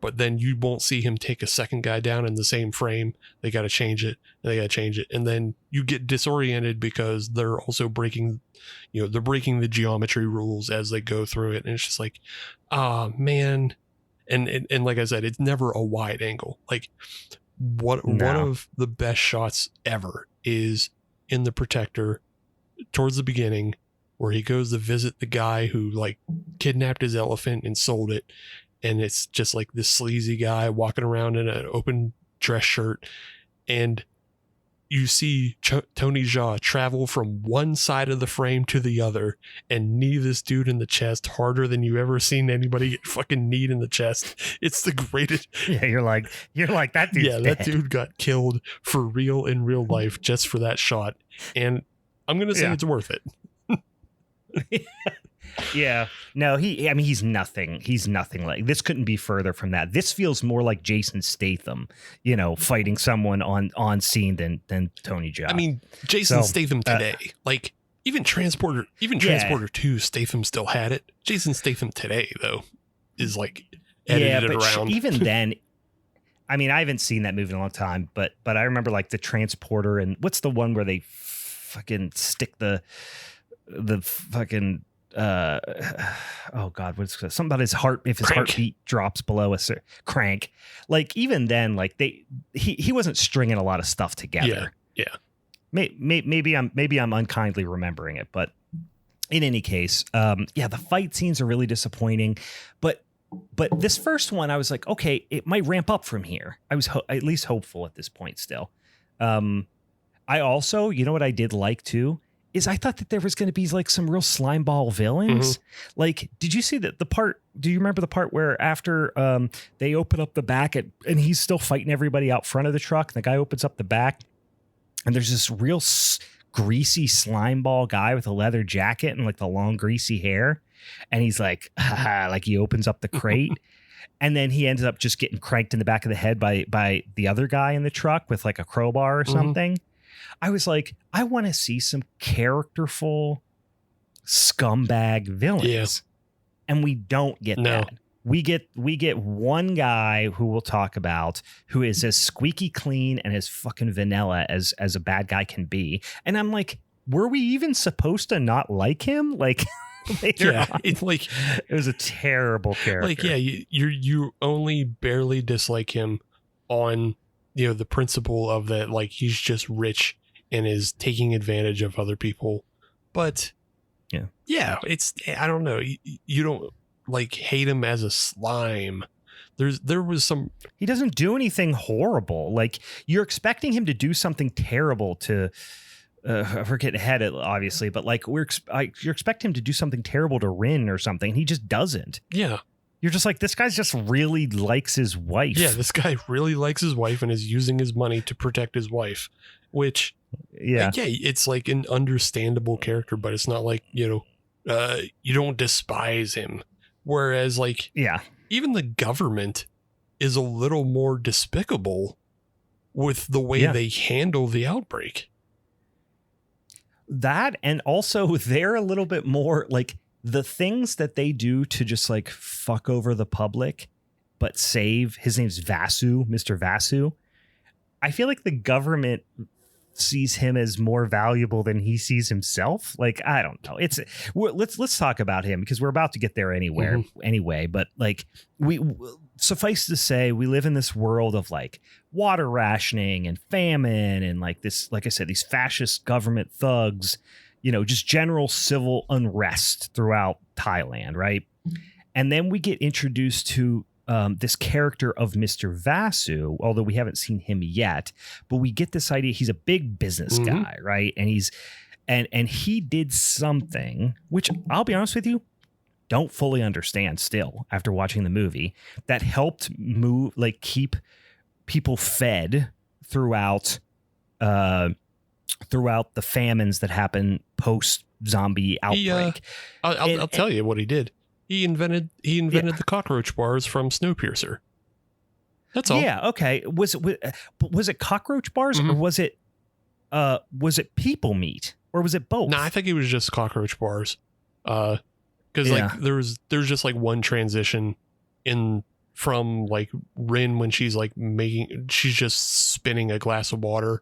but then you won't see him take a second guy down in the same frame. They got to change it, and they got to change it. And then you get disoriented because they're also breaking the geometry rules as they go through it. And it's just like, man. And like I said, it's never a wide angle. Like one of the best shots ever is in The Protector towards the beginning, where he goes to visit the guy who like kidnapped his elephant and sold it. And it's just like this sleazy guy walking around in an open dress shirt. And you see Tony Jaa travel from one side of the frame to the other and knee this dude in the chest harder than you ever seen anybody get fucking kneed in the chest. It's the greatest. Yeah, you're like that dude. Yeah, that dude got killed for real in real life just for that shot. And I'm gonna say it's worth it. Yeah. No, he's nothing. He's nothing like this. Couldn't be further from that. This feels more like Jason Statham, you know, fighting someone on scene than Tony Jaa. I mean, Jason Statham today, like even Transporter 2, Statham still had it. Jason Statham today, though, is like edited around. Even then, I mean, I haven't seen that movie in a long time, but I remember like the Transporter, and what's the one where they fucking stick the fucking oh god, what's something about his heart, if his heartbeat drops below a crank. Like even then, like he wasn't stringing a lot of stuff together. Maybe I'm unkindly remembering it, but in any case, the fight scenes are really disappointing, but this first one I was like, okay, it might ramp up from here. I was at least hopeful at this point still. I also, you know what I did like too, is I thought that there was going to be like some real slimeball villains. Like, did you see that do you remember the part where after they open up the back and he's still fighting everybody out front of the truck, and the guy opens up the back and there's this real greasy slimeball guy with a leather jacket and like the long greasy hair. And he's like, like he opens up the crate and then he ends up just getting cranked in the back of the head by the other guy in the truck with like a crowbar or something. I was like, I want to see some characterful scumbag villains. And we don't get that. We get one guy who we'll talk about who is as squeaky clean and as fucking vanilla as a bad guy can be. And I'm like, were we even supposed to not like him? Like, it's like it was a terrible character. Like, you only barely dislike him on, you know, the principle of that, like he's just rich and is taking advantage of other people. But it's, I don't know. You don't like hate him as a slime. There was some, he doesn't do anything horrible. Like you're expecting him to do something terrible to, we're getting ahead obviously, but like you're expecting him to do something terrible to Rin or something. He just doesn't. Yeah. You're just like, this guy's just really likes his wife. Yeah. This guy really likes his wife and is using his money to protect his wife, which it's like an understandable character, but it's not like, you know, you don't despise him. Whereas like, even the government is a little more despicable with the way they handle the outbreak. That, and also they're a little bit more like the things that they do to just like fuck over the public, but save, his name's Vasu, Mr. Vasu. I feel like the government sees him as more valuable than he sees himself. Like, I don't know. Let's talk about him because we're about to get there anyway. But like, suffice to say, we live in this world of like water rationing and famine and like this, like I said, these fascist government thugs, just general civil unrest throughout Thailand, right? And then we get introduced to this character of Mr. Vasu, although we haven't seen him yet, but we get this idea he's a big business guy, right? And he did something, which I'll be honest with you, don't fully understand still after watching the movie, that helped keep people fed throughout the famines that happen post zombie outbreak. I'll tell you what he did. He invented the cockroach bars from Snowpiercer. That's all. Yeah. Okay. Was it cockroach bars or was it people meat or was it both? No, I think it was just cockroach bars. Because like there's just like one transition in from like Rin when she's just spinning a glass of water,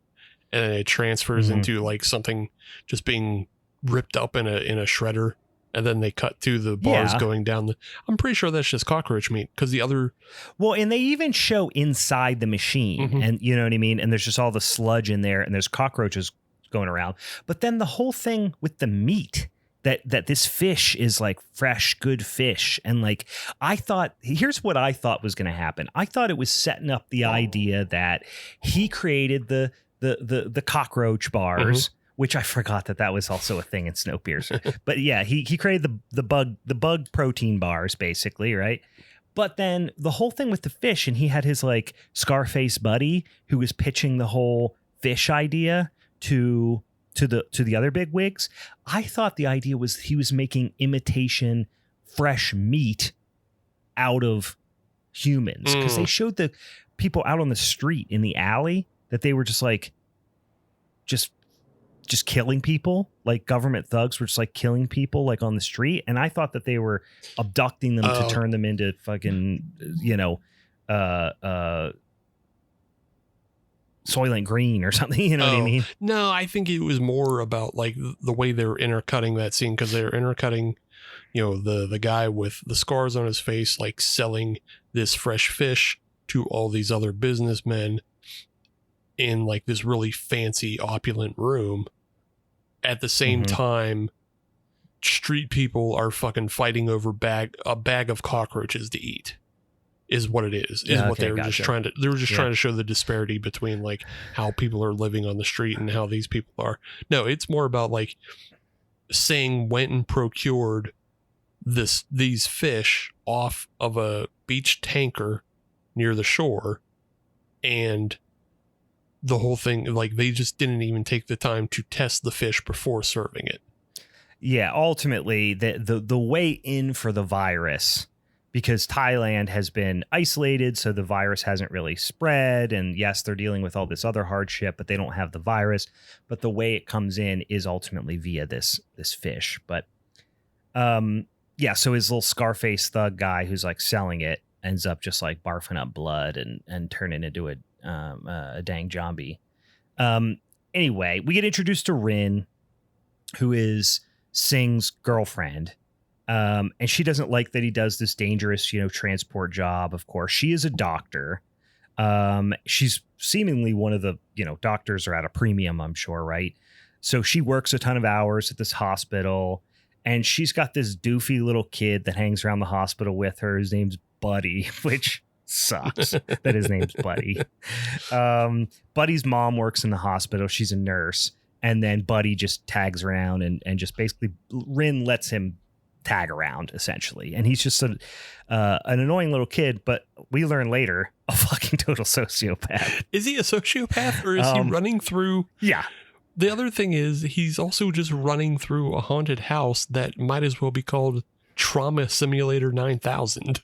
and then it transfers into like something just being ripped up in a shredder. And then they cut to the bars going down. I'm pretty sure that's just cockroach meat because the other. Well, and they even show inside the machine and you know what I mean? And there's just all the sludge in there and there's cockroaches going around. But then the whole thing with the meat that this fish is like fresh, good fish. And like, here's what I thought was going to happen. I thought it was setting up the idea that he created the cockroach bars. Which I forgot that was also a thing in Snowpiercer. But yeah, he created the bug protein bars, basically, right? But then the whole thing with the fish, and he had his like Scarface buddy who was pitching the whole fish idea to the other big wigs. I thought the idea was he was making imitation fresh meat out of humans because they showed the people out on the street in the alley that they were just killing people, like government thugs were just like killing people like on the street. And I thought that they were abducting them to turn them into fucking, Soylent Green or something. You know what I mean? No, I think it was more about like the way they were intercutting that scene because they were intercutting, the guy with the scars on his face, like selling this fresh fish to all these other businessmen in like this really fancy opulent room. At the same time, street people are fucking fighting over a bag of cockroaches to eat. Is what it is. What they were just trying to. They were just trying to show the disparity between like how people are living on the street and how these people are. No, it's more about like saying went and procured these fish off of a beach tanker near the shore, and the whole thing, like they just didn't even take the time to test the fish before serving it. Yeah, ultimately the way in for the virus, because Thailand has been isolated, so the virus hasn't really spread. And yes, they're dealing with all this other hardship, but they don't have the virus. But the way it comes in is ultimately via this fish. But so his little Scarface thug guy who's like selling it ends up just like barfing up blood and turning into a dang zombie. Anyway, we get introduced to Rin, who is Singh's girlfriend. And she doesn't like that he does this dangerous, transport job. Of course, she is a doctor. She's seemingly one of the, doctors are at a premium, I'm sure. Right. So she works a ton of hours at this hospital and she's got this doofy little kid that hangs around the hospital with her. His name's Buddy, which sucks that his name's Buddy. Buddy's mom works in the hospital. She's a nurse. And then Buddy just tags around and just basically Rin lets him tag around essentially. And he's just an annoying little kid, but we learn later a fucking total sociopath. Is he a sociopath or is he running through? Yeah. The other thing is he's also just running through a haunted house that might as well be called Trauma Simulator 9000.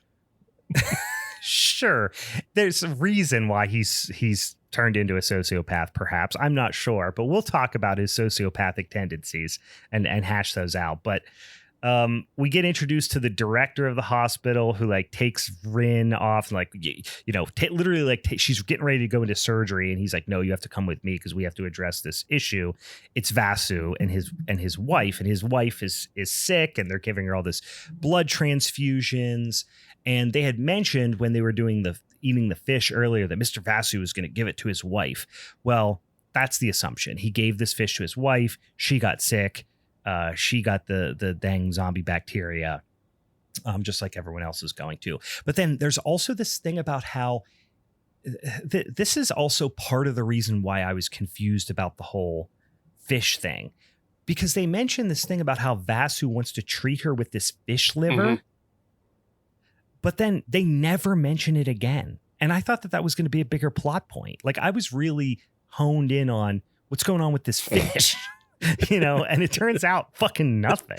Sure. There's a reason why he's turned into a sociopath, perhaps. I'm not sure, but we'll talk about his sociopathic tendencies and hash those out. But We get introduced to the director of the hospital who like takes Rin off and like, literally like she's getting ready to go into surgery. And he's like, no, you have to come with me because we have to address this issue. It's Vasu and his wife, and his wife is sick, and they're giving her all this blood transfusions. And they had mentioned when they were doing eating the fish earlier that Mr. Vasu was going to give it to his wife. Well, that's the assumption. He gave this fish to his wife. She got sick. She got the dang zombie bacteria, just like everyone else is going to. But then there's also this thing about how this is also part of the reason why I was confused about the whole fish thing, because they mentioned this thing about how Vasu wants to treat her with this fish liver. Mm-hmm. But then they never mention it again. And I thought that was going to be a bigger plot point. Like I was really honed in on what's going on with this fish, and it turns out fucking nothing.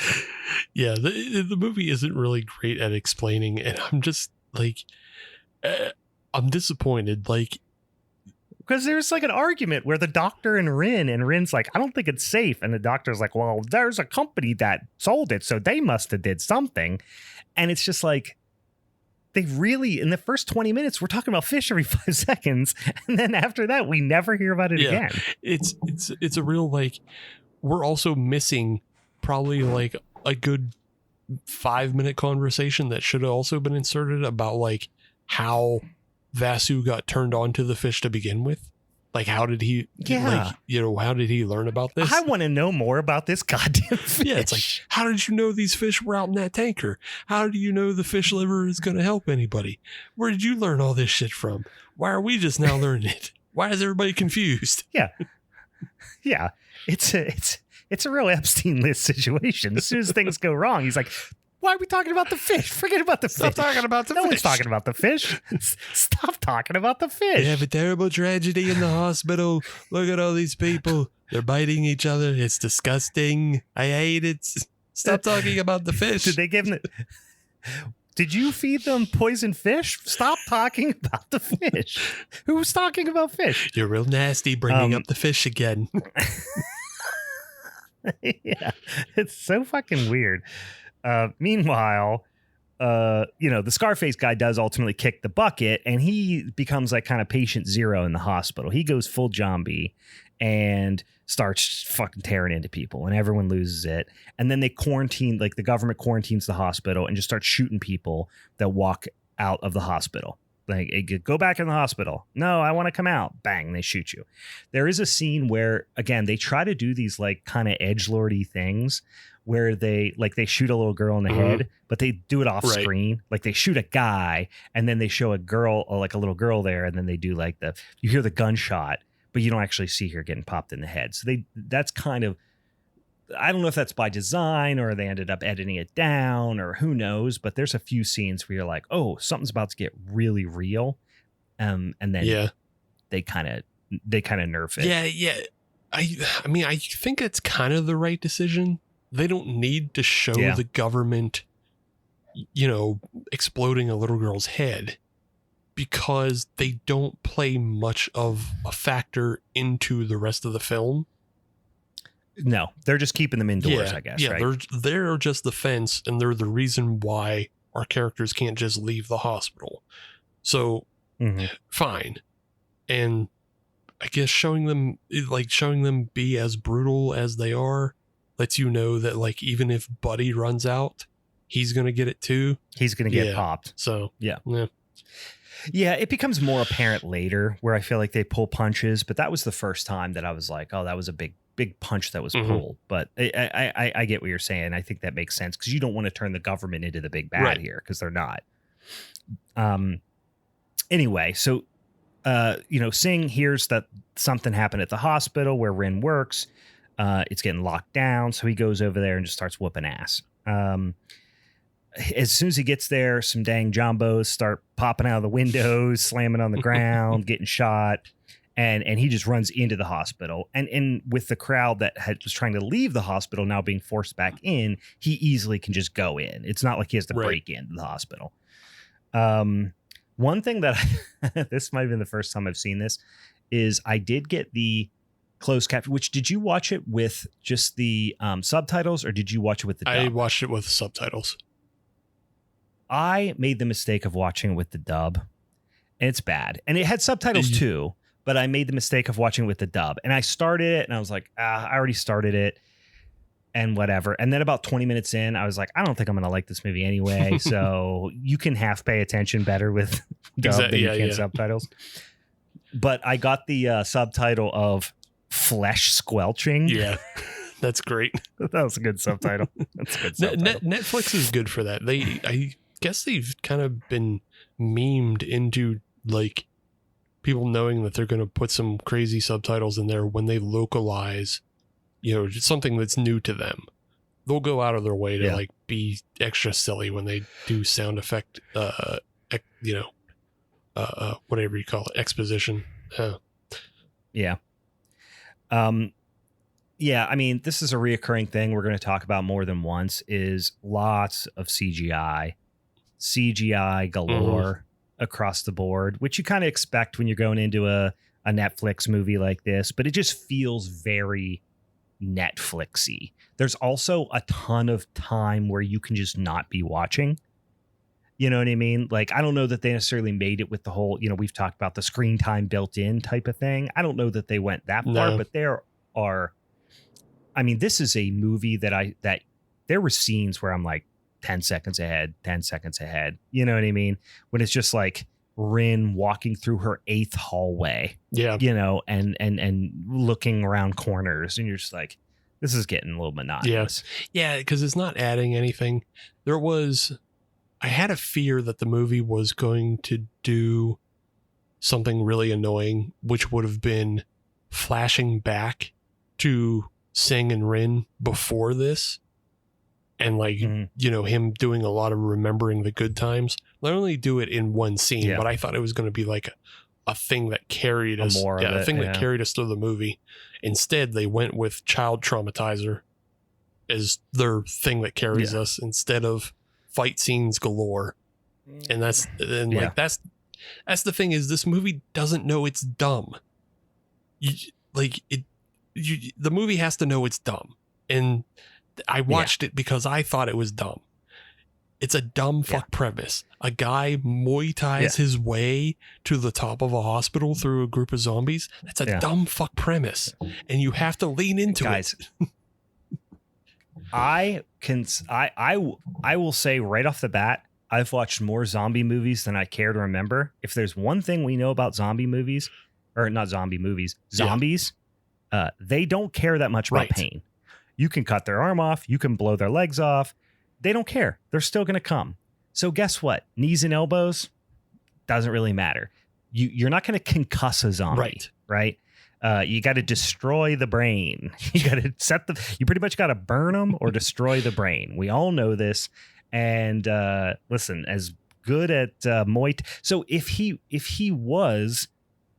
Yeah. The movie isn't really great at explaining. And I'm just like, I'm disappointed. Like, because there's like an argument where the doctor and Rin's like, I don't think it's safe. And the doctor's like, well, there's a company that sold it, so they must have did something. And it's just like, they really, in the first 20 minutes, we're talking about fish every 5 seconds. And then after that, we never hear about it again. It's a real, like, we're also missing probably like a good 5-minute conversation that should have also been inserted about like how Vasu got turned on to the fish to begin with. Like, how did he, how did he learn about this? I want to know more about this goddamn fish. Yeah, it's like, how did you know these fish were out in that tanker? How do you know the fish liver is going to help anybody? Where did you learn all this shit from? Why are we just now learning it? Why is everybody confused? Yeah. Yeah. It's a real Epstein list situation. As soon as things go wrong, he's like, why are we talking about the fish? Forget about the fish. Stop talking about the fish. No one's talking about the fish. Stop talking about the fish. They have a terrible tragedy in the hospital. Look at all these people. They're biting each other. It's disgusting. I hate it. Stop talking about the fish. Did they give them... Did you feed them poison fish? Stop talking about the fish. Who's talking about fish? You're real nasty bringing up the fish again. Yeah, it's so fucking weird. Meanwhile, the Scarface guy does ultimately kick the bucket, and he becomes like kind of patient zero in the hospital. He goes full zombie and starts fucking tearing into people, and everyone loses it. And then they quarantine, like the government quarantines the hospital and just starts shooting people that walk out of the hospital. Like, go back in the hospital. No, I want to come out. Bang, they shoot you. There is a scene where, again, they try to do these like kind of edgelordy things where they shoot a little girl in the head, but they do it off screen. Like they shoot a guy and then they show a girl, like a little girl there. And then they do like you hear the gunshot, but you don't actually see her getting popped in the head. So that's kind of, I don't know if that's by design or they ended up editing it down or who knows, but there's a few scenes where you're like, oh, something's about to get really real. And then they kind of nerf it. Yeah. I mean, I think it's kind of the right decision. They don't need to show the government, exploding a little girl's head because they don't play much of a factor into the rest of the film. No, they're just keeping them indoors, I guess. Yeah, right? they're just the fence, and they're the reason why our characters can't just leave the hospital. So, fine. And I guess showing them be as brutal as they are lets you know that, like, even if Buddy runs out, he's going to get it too. He's going to get popped. So, yeah. Yeah, it becomes more apparent later where I feel like they pull punches, but that was the first time that I was like, oh, that was a big punch that was pulled. But I get what you're saying. I think that makes sense because you don't want to turn the government into the big bad here because they're not. Anyway, so Singh hears that something happened at the hospital where Rin works. It's getting locked down, so he goes over there and just starts whooping ass. As soon as he gets there, some dang jombos start popping out of the windows, slamming on the ground, getting shot. And he just runs into the hospital. And with the crowd that was trying to leave the hospital now being forced back in, he easily can just go in. It's not like he has to break into the hospital. One thing that this might have been the first time I've seen this is I did get the closed caption. Which, did you watch it with just the subtitles, or did you watch it with the dub? I watched it with subtitles. I made the mistake of watching it with the dub, and it's bad. And it had subtitles too, but I made the mistake of watching it with the dub. And I started it, and I was like, I already started it, and whatever. And then about 20 minutes in, I was like, I don't think I'm going to like this movie anyway. So you can half pay attention better with dub than you can subtitles. But I got the subtitle of flesh squelching. Yeah, that's great. That was a good subtitle. That's a good subtitle. Netflix is good for that. I guess they've kind of been memed into like people knowing that they're going to put some crazy subtitles in there when they localize, just something that's new to them. They'll go out of their way to like be extra silly when they do sound effect, whatever you call it, exposition. Yeah. Yeah, I mean, this is a reoccurring thing we're going to talk about more than once, is lots of CGI galore across the board, which you kind of expect when you're going into a Netflix movie like this, but it just feels very Netflixy. There's also a ton of time where you can just not be watching. You know what I mean? Like, I don't know that they necessarily made it with the whole, we've talked about the screen time built in type of thing. I don't know that they went that far, but there are, I mean, this is a movie that there were scenes where I'm like 10 seconds ahead. You know what I mean? When it's just like Rin walking through her 8th hallway, and looking around corners, and you're just like, this is getting a little monotonous. Yeah. Cause it's not adding anything. I had a fear that the movie was going to do something really annoying, which would have been flashing back to Sing and Rin before this. And him doing a lot of remembering the good times. Not only do it in one scene, but I thought it was going to be like a thing that carried us. That carried us through the movie. Instead, they went with child traumatizer as their thing that carries us instead of fight scenes galore. And that's the thing, is this movie doesn't know it's dumb. The movie has to know it's dumb. And I watched it because I thought it was dumb. It's a dumb fuck premise. A guy Muay Thais his way to the top of a hospital through a group of zombies. That's a dumb fuck premise. And you have to lean into it. I will say right off the bat, I've watched more zombie movies than I care to remember. If there's one thing we know about zombies, they don't care that much about pain. You can cut their arm off. You can blow their legs off. They don't care. They're still going to come. So guess what? Knees and elbows doesn't really matter. You're not going to concuss a zombie, right? You got to destroy the brain. You got to you pretty much got to burn them or destroy the brain. We all know this. And listen, as good at Muay. So if he was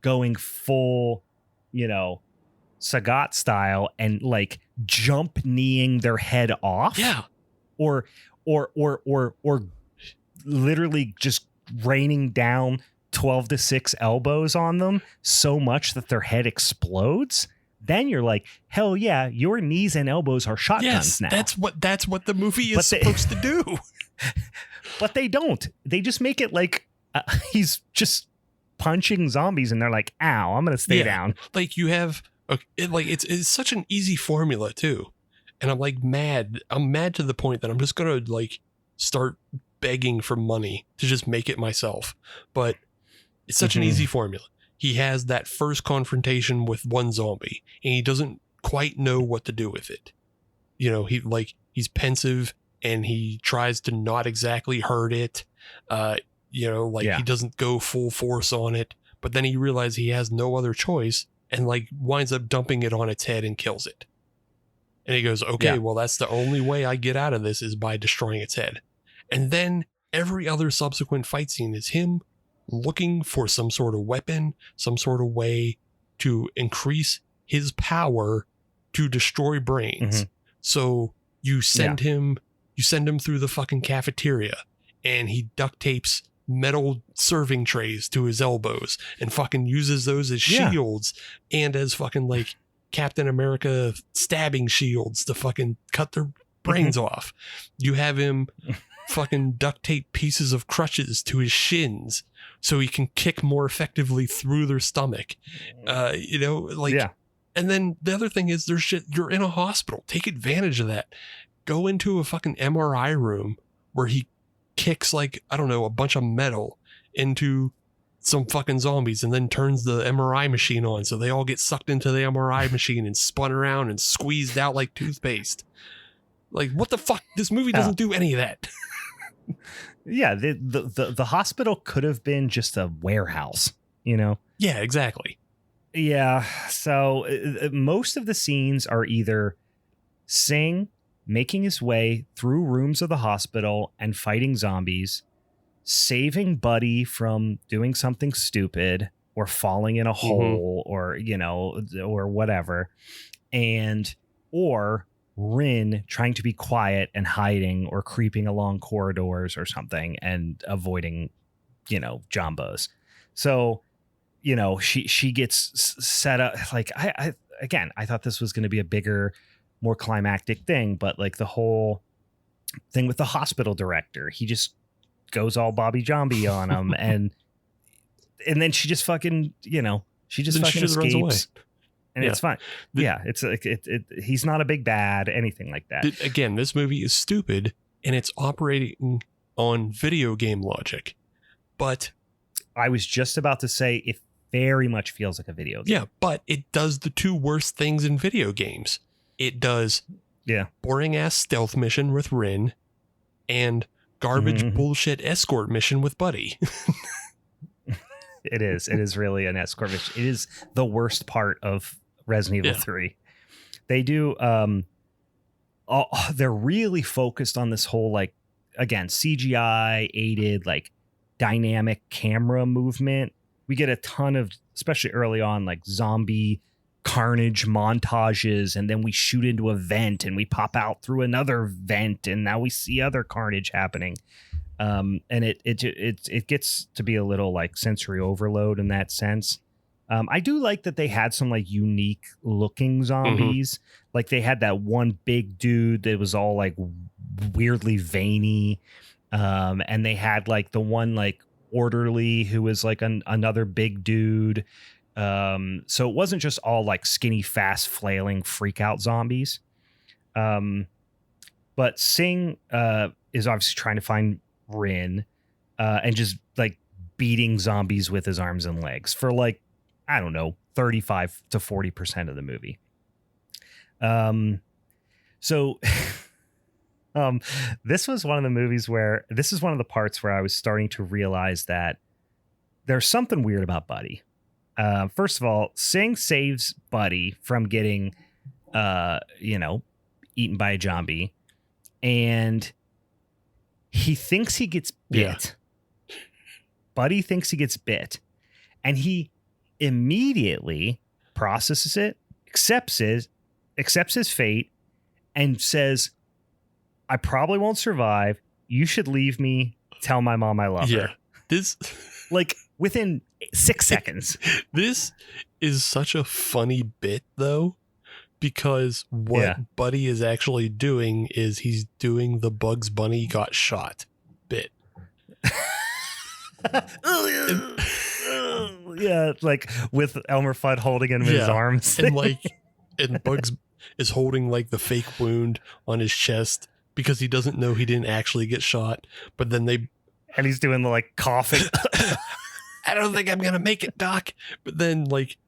going full, Sagat style and like jump kneeing their head off, or literally just raining down 12-6 elbows on them so much that their head explodes, then you're like, hell yeah, your knees and elbows are shotguns now. That's what the movie is supposed to do. But they don't. They just make it like he's just punching zombies and they're like, ow, I'm gonna stay down. Like you have it's such an easy formula too. And I'm like mad. I'm mad to the point that I'm just gonna like start begging for money to just make it myself. But it's such an easy formula. He has that first confrontation with one zombie and he doesn't quite know what to do with it. He's pensive and he tries to not exactly hurt it. He doesn't go full force on it, but then he realizes he has no other choice and like winds up dumping it on its head and kills it. And he goes, okay, well, that's the only way I get out of this is by destroying its head. And then every other subsequent fight scene is him looking for some sort of weapon, some sort of way to increase his power to destroy brains. So you send him through the fucking cafeteria and he duct tapes metal serving trays to his elbows and fucking uses those as shields and as fucking like Captain America stabbing shields to fucking cut their brains off. You have him fucking duct tape pieces of crutches to his shins so he can kick more effectively through their stomach. Yeah. And then the other thing is there's shit, you're in a hospital. Take advantage of that. Go into a fucking MRI room where he kicks like, I don't know, a bunch of metal into some fucking zombies and then turns the MRI machine on. So they all get sucked into the MRI machine and spun around and squeezed out like toothpaste. Like, what the fuck? This movie doesn't do any of that. Yeah. The hospital could have been just a warehouse, you know? Yeah, exactly. Yeah. So most of the scenes are either Singh making his way through rooms of the hospital and fighting zombies, saving Buddy from doing something stupid or falling in a hole or, you know, or whatever. Or Rin trying to be quiet and hiding or creeping along corridors or something and avoiding, you know, Jambos. So, you know, she gets set up like I thought this was going to be a bigger, more climactic thing, but like the whole thing with the hospital director, he just goes all Bobby Zombie on him and then she just fucking, you know, she just escapes runs away. And it's fine. It's like he's not a big bad, anything like that. Again, this movie is stupid and it's operating on video game logic. But I was just about to say it very much feels like a video game. Yeah, but it does the two worst things in video games. It does boring ass stealth mission with Rin and garbage bullshit escort mission with Buddy. It is really an escort mission. It is the worst part of Resident Evil 3. They do they're really focused on this whole, like, again, CGI aided, like, dynamic camera movement. We get a ton of, especially early on, like zombie carnage montages, and then we shoot into a vent and we pop out through another vent and now we see other carnage happening. And it gets to be a little like sensory overload in that sense. I do like that they had some like unique looking zombies. Like they had that one big dude that was all like weirdly veiny. And they had like the one like orderly who was like another big dude. So it wasn't just all like skinny, fast, flailing freak out zombies. But Singh is obviously trying to find Rin and just like beating zombies with his arms and legs for like, I don't know, 35 to 40% of the movie. This was one of the movies where this is one of the parts where I was starting to realize that there's something weird about Buddy. First of all, Singh saves Buddy from getting, eaten by a zombie, and he thinks he gets bit. Yeah. Buddy thinks he gets bit, and he immediately processes it, accepts his fate, and says, "I probably won't survive. You should leave me. Tell my mom I love her." This, like, within 6 seconds. This is such a funny bit, though, because what Buddy is actually doing is he's doing the Bugs Bunny got shot bit. Yeah, like with Elmer Fudd holding him in his arms. and Bugs is holding like the fake wound on his chest because he doesn't know he didn't actually get shot. But then and he's doing the like coughing. I don't think I'm going to make it, Doc. But then like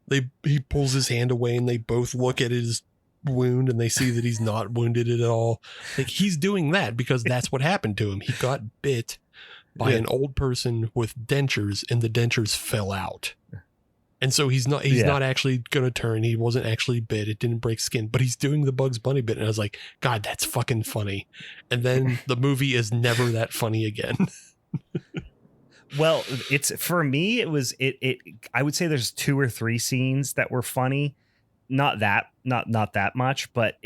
he pulls his hand away and they both look at his wound and they see that he's not wounded at all. Like he's doing that because that's what happened to him. He got bit by an old person with dentures and the dentures fell out. And so he's not actually going to turn. He wasn't actually bit. It didn't break skin, but he's doing the Bugs Bunny bit. And I was like, God, that's fucking funny. And then the movie is never that funny again. Well, it's for me, it was I would say there's 2 or 3 scenes that were funny. Not that much, but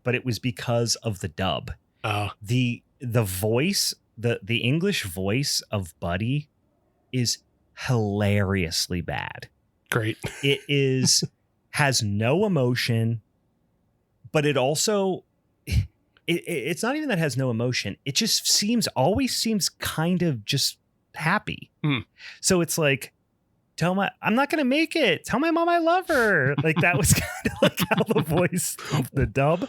but it was because of the dub. The voice, the English voice of Buddy is hilariously bad. Great. It is has no emotion, but it also it's not even that it has no emotion. It just always seems kind of just happy. So it's like, I'm not going to make it. Tell my mom I love her. Like that was kind of like how the voice of the dub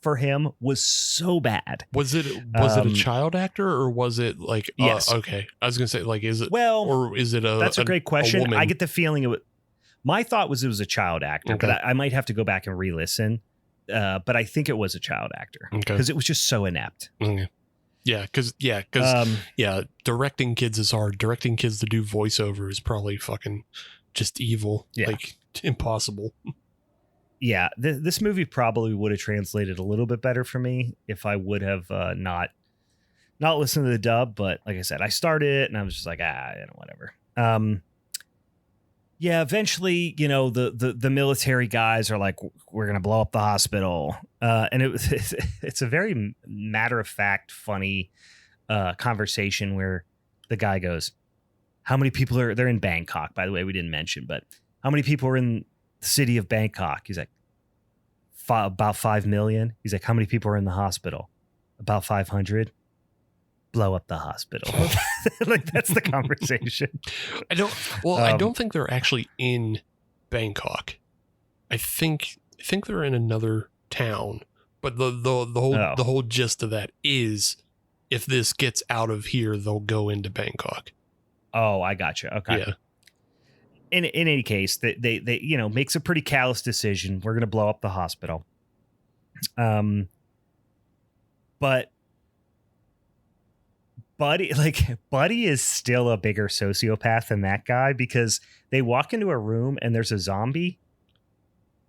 for him was so bad. Was it a child actor or was it like, yes. Okay. I was going to say like, is it, well, or is it that's a great question. I get the feeling my thought was it was a child actor, okay. but I might have to go back and re-listen. But I think it was a child actor because it was just so inept. Yeah. Cause directing kids is hard. Directing kids to do voiceover is probably fucking just evil. Yeah. Like impossible. Yeah. This movie probably would have translated a little bit better for me if I would have not listened to the dub. But like I said, I started it and I was just like, whatever. Yeah, eventually, the military guys are like, we're going to blow up the hospital. And it's a very matter of fact, funny conversation where the guy goes, how many people they're in Bangkok, by the way, we didn't mention, but how many people are in the city of Bangkok? He's like, about 5 million. He's like, how many people are in the hospital? About 500. Blow up the hospital. Like that's the conversation. I don't think they're actually in Bangkok. I think they're in another town, but the whole gist of that is if this gets out of here, they'll go into Bangkok. Oh, I gotcha. Okay. Yeah. In any case, they makes a pretty callous decision. We're going to blow up the hospital. But Buddy is still a bigger sociopath than that guy because they walk into a room and there's a zombie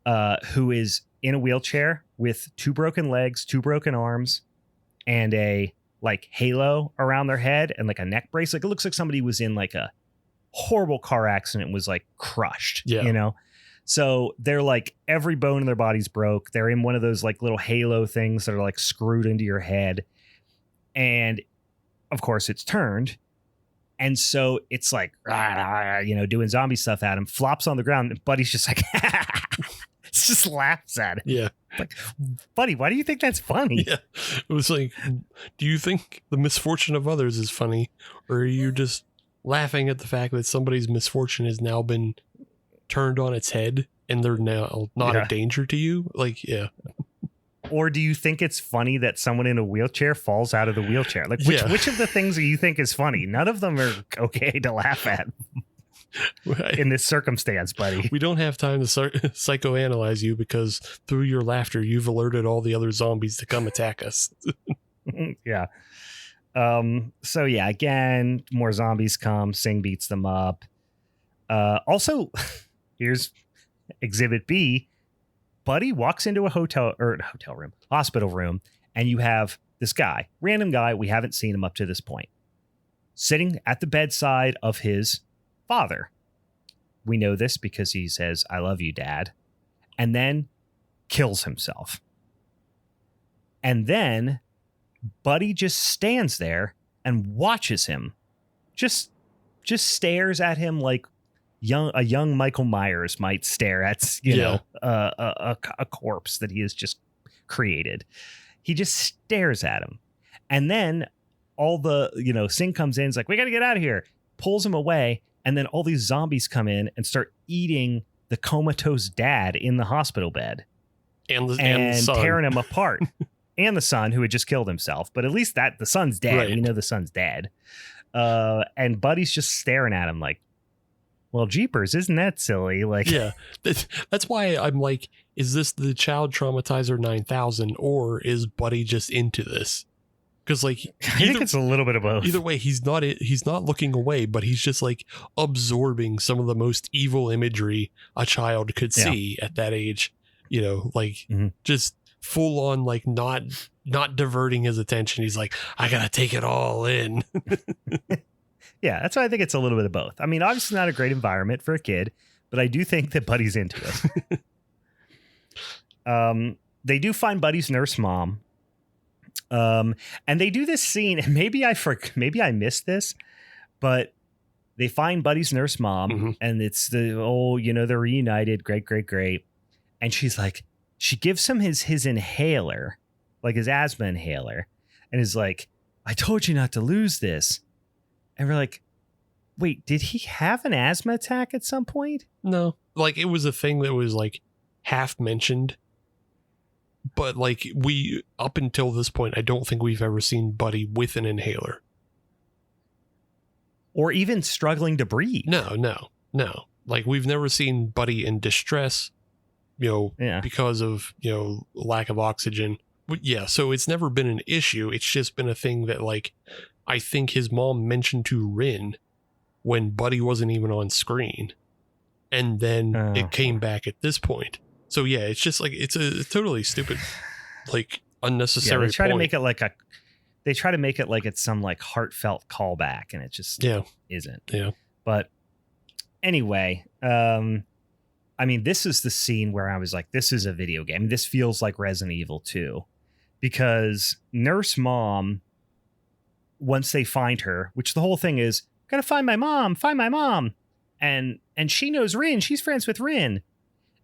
who is in a wheelchair with 2 broken legs, 2 broken arms, and a like halo around their head and like a neck brace. Like it looks like somebody was in like a horrible car accident and was like crushed, So they're like every bone in their body's broke. They're in one of those like little halo things that are like screwed into your head. And of course it's turned. And so it's like, doing zombie stuff at him, flops on the ground. And Buddy's just like, just laughs at him. Yeah. Like, Buddy, why do you think that's funny? Yeah. It was like, do you think the misfortune of others is funny? Or are you just laughing at the fact that somebody's misfortune has now been turned on its head and they're now not a danger to you? Like, yeah. Or do you think it's funny that someone in a wheelchair falls out of the wheelchair? Like, which of the things do you think is funny? None of them are okay to laugh at in this circumstance, Buddy. We don't have time to psychoanalyze you because through your laughter, you've alerted all the other zombies to come attack us. Yeah. So, yeah, again, more zombies come. Singh beats them up. Also, here's Exhibit B. Buddy walks into a hospital room, and you have this guy, random guy. We haven't seen him up to this point, sitting at the bedside of his father. We know this because he says, "I love you, Dad," and then kills himself. And then Buddy just stands there and watches him, just stares at him like a young Michael Myers might stare at, a corpse that he has just created. He just stares at him. And then Singh comes in, is like, we got to get out of here, pulls him away. And then all these zombies come in and start eating the comatose dad in the hospital bed and tearing him apart. And the son who had just killed himself. But at least the son's dead. Right. We know the son's dead. And Buddy's just staring at him like, well, jeepers, isn't that silly? Like, yeah, that's why I'm like, is this the Child Traumatizer 9000 or is Buddy just into this? Because like, I think it's a little bit of both. Either way, he's not looking away, but he's just like absorbing some of the most evil imagery a child could see at that age. Just full on like not diverting his attention. He's like, I gotta take it all in. Yeah, that's why I think it's a little bit of both. I mean, obviously not a great environment for a kid, but I do think that Buddy's into it. They do find Buddy's nurse mom. And they do this scene, and maybe I missed this, but they find Buddy's nurse mom, and it's they're reunited. Great. And she's like, she gives him his inhaler, like his asthma inhaler, and is like, I told you not to lose this. And we're like, wait, did he have an asthma attack at some point? No, like it was a thing that was like half mentioned. But like up until this point, I don't think we've ever seen Buddy with an inhaler. Or even struggling to breathe. No. Like we've never seen Buddy in distress, because of, lack of oxygen. But yeah, so it's never been an issue. It's just been a thing that like, I think his mom mentioned to Rin when Buddy wasn't even on screen. And then it came back at this point. So yeah, it's just like, it's a totally stupid, like unnecessary they try point. to make it like they try to make it like it's some like heartfelt callback, and it just isn't. Yeah. But anyway, I mean, this is the scene where I was like, this is a video game. This feels like Resident Evil 2, because Nurse Mom, once they find her, which the whole thing is, gotta find my mom. And she knows Rin. She's friends with Rin.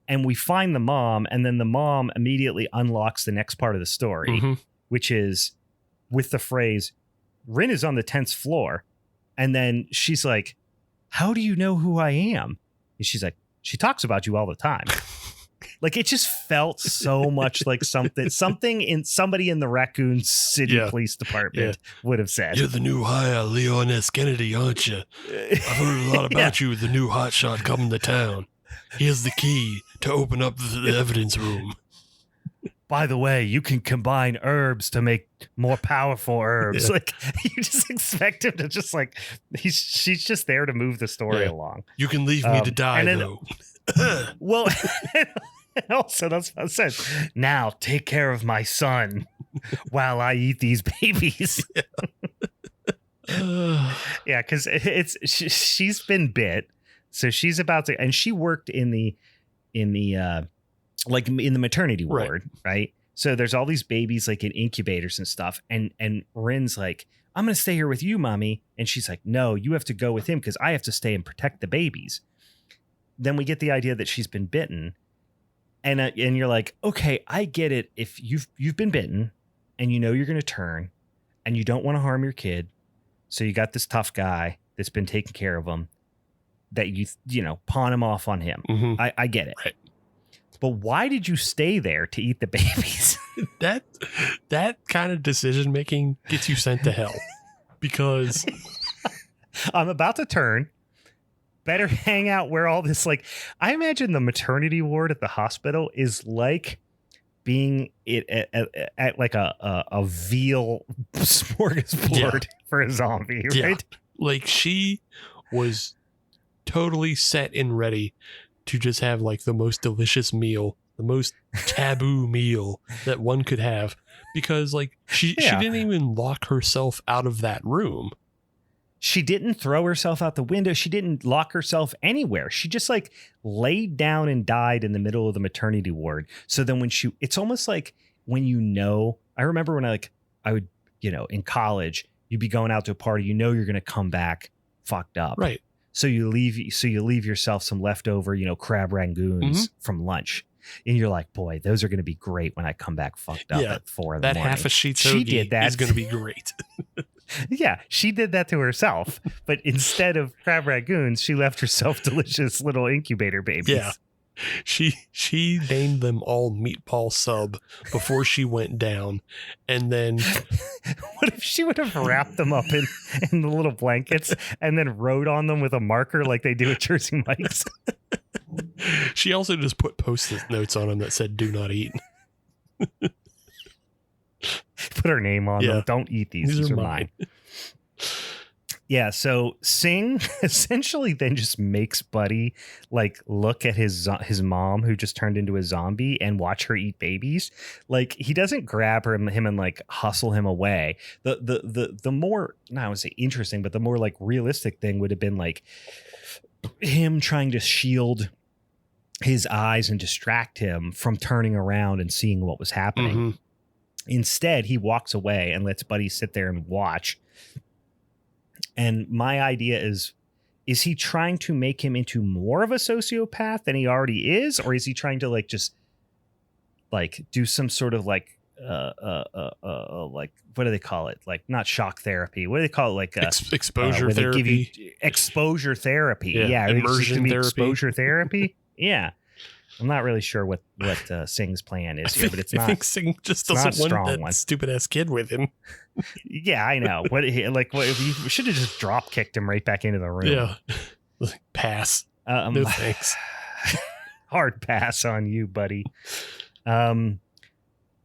And we find the mom, and then the mom immediately unlocks the next part of the story, which is with the phrase, Rin is on the 10th floor. And then she's like, how do you know who I am? And she's like, she talks about you all the time. Like, it just felt so much like somebody in the Raccoon City Police Department would have said. You're the new hire, Leon S. Kennedy, aren't you? I've heard a lot about you with the new hotshot coming to town. Here's the key to open up the evidence room. By the way, you can combine herbs to make more powerful herbs. Like, you just expect him to just like, she's just there to move the story along. You can leave me to die, though. Well, and also that's what I said. Now take care of my son while I eat these babies. Yeah, because she's been bit. So she's about to, and she worked in the maternity ward, right? So there's all these babies like in incubators and stuff. And Rin's like, I'm going to stay here with you, mommy. And she's like, no, you have to go with him because I have to stay and protect the babies. Then we get the idea that she's been bitten. And you're like, okay, I get it. If you've been bitten and you know you're going to turn and you don't want to harm your kid. So you got this tough guy that's been taking care of him, that you pawn him off on him. I get it. Right. But why did you stay there to eat the babies? that kind of decision making gets you sent to hell, because I'm about to turn. Better hang out where all this, like, I imagine the maternity ward at the hospital is like being at like a veal smorgasbord for a zombie, right? Yeah. Like, she was totally set and ready to just have like the most delicious meal, the most taboo meal that one could have, because like she didn't even lock herself out of that room. She didn't throw herself out the window. She didn't lock herself anywhere. She just like laid down and died in the middle of the maternity ward. So then it's almost like when, I remember when I would, in college, you'd be going out to a party, you're going to come back fucked up. Right. So you leave yourself some leftover, crab rangoons from lunch. And you're like, boy, those are going to be great when I come back fucked up at 4 in the morning. That half a sheet is going to be great. Yeah, she did that to herself. But instead of crab rangoons, she left herself delicious little incubator babies. Yeah. She named them all Meatball Sub before she went down. And then what if she would have wrapped them up in the little blankets and then wrote on them with a marker like they do at Jersey Mike's? She also just put Post-it notes on them that said "Do not eat." Put her name on them. Don't eat these. These are mine. Yeah, so Singh essentially then just makes Buddy like look at his mom, who just turned into a zombie, and watch her eat babies. Like, he doesn't grab him and like hustle him away. The more, not I would say interesting, but the more like realistic thing would have been like him trying to shield his eyes and distract him from turning around and seeing what was happening. Instead, he walks away and lets Buddy sit there and watch. And my idea is he trying to make him into more of a sociopath than he already is? Or is he trying to like just like do some sort of like like what do they call it? Like not shock therapy. What do they call it? Like exposure where they give you therapy. exposure therapy. Yeah, Immersion therapy. exposure therapy. Yeah, I'm not really sure what Singh's plan is here, but it's not. I think Singh just not a doesn't want strong that one. stupid ass kid with him. Yeah, I know. What we should have just drop kicked him right back into the room. Yeah, pass. No thanks. Hard pass on you, buddy.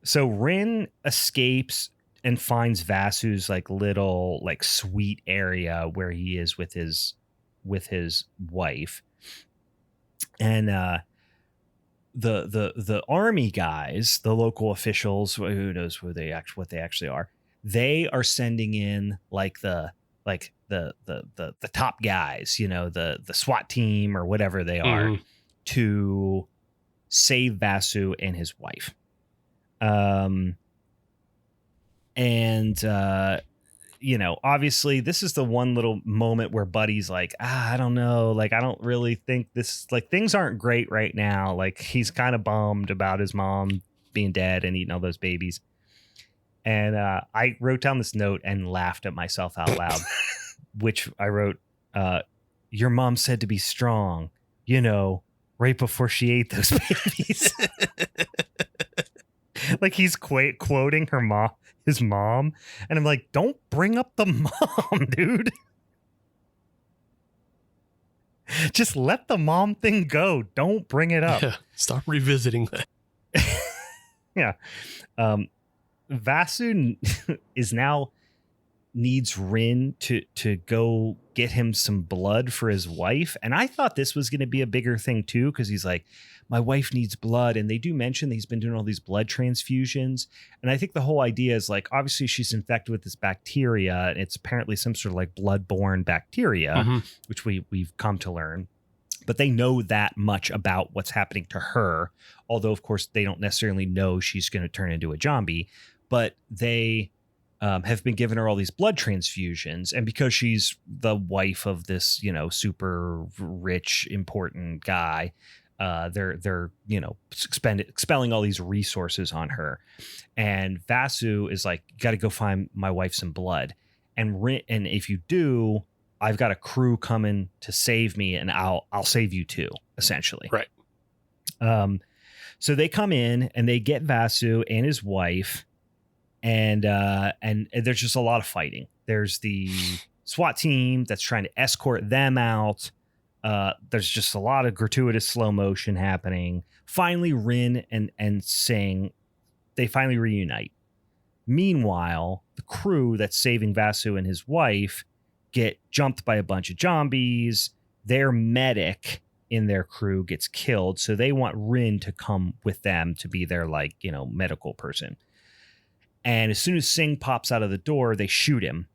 So Rin escapes and finds Vasu's like little like sweet area where he is with his wife. And the army guys, the local officials, who knows what they actually are, they are sending in like the top guys, you know, the SWAT team or whatever they are, to save Vasu and his wife. You know, obviously this is the one little moment where Buddy's like, I don't know. Like, I don't really think this, like, things aren't great right now. Like, he's kind of bummed about his mom being dead and eating all those babies. And I wrote down this note and laughed at myself out loud, which I wrote, your mom said to be strong, you know, right before she ate those babies. Like he's quoting his mom. And I'm like, don't bring up the mom, dude. Just let the mom thing go. Don't bring it up. Yeah, stop revisiting that. Yeah. Vasu is now needs Rin to go get him some blood for his wife. And I thought this was going to be a bigger thing too, because he's like, my wife needs blood. And they do mention that he's been doing all these blood transfusions. And I think the whole idea is like, obviously she's infected with this bacteria. And it's apparently some sort of like blood-borne bacteria, which we've come to learn. But they know that much about what's happening to her. Although, of course, they don't necessarily know she's going to turn into a zombie. But they have been giving her all these blood transfusions. And because she's the wife of this, you know, super rich, important guy, they're you know, expelling all these resources on her. And Vasu is like, got to go find my wife some blood. And if you do, I've got a crew coming to save me, and I'll save you too, essentially. Right. So they come in and they get Vasu and his wife. And there's just a lot of fighting. There's the SWAT team that's trying to escort them out. There's just a lot of gratuitous slow motion happening. Finally, Rin and Singh, they finally reunite. Meanwhile, the crew that's saving Vasu and his wife get jumped by a bunch of zombies. Their medic in their crew gets killed. So they want Rin to come with them to be their, like, you know, medical person. And as soon as Singh pops out of the door, they shoot him.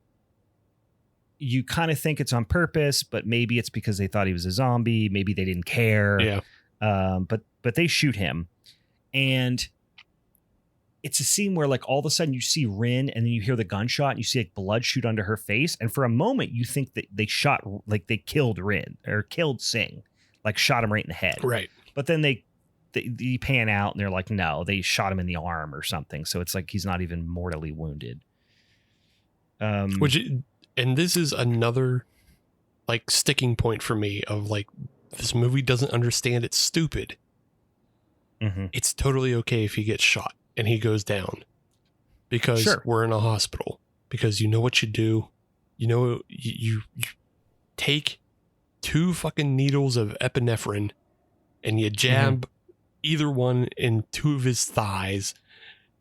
You kind of think it's on purpose, but maybe it's because they thought he was a zombie. Maybe they didn't care. Yeah. But they shoot him. And it's a scene where, like, all of a sudden you see Rin and then you hear the gunshot and you see like blood shoot under her face. And for a moment you think that they killed Rin or killed Singh, like shot him right in the head. Right. But then they pan out and they're like, no, they shot him in the arm or something. So it's like he's not even mortally wounded. And this is another like sticking point for me of like, this movie doesn't understand it's stupid. It's totally okay if he gets shot and he goes down because we're in a hospital, because you know what you do. You know, you take 2 fucking needles of epinephrine and you jab either one in 2 of his thighs,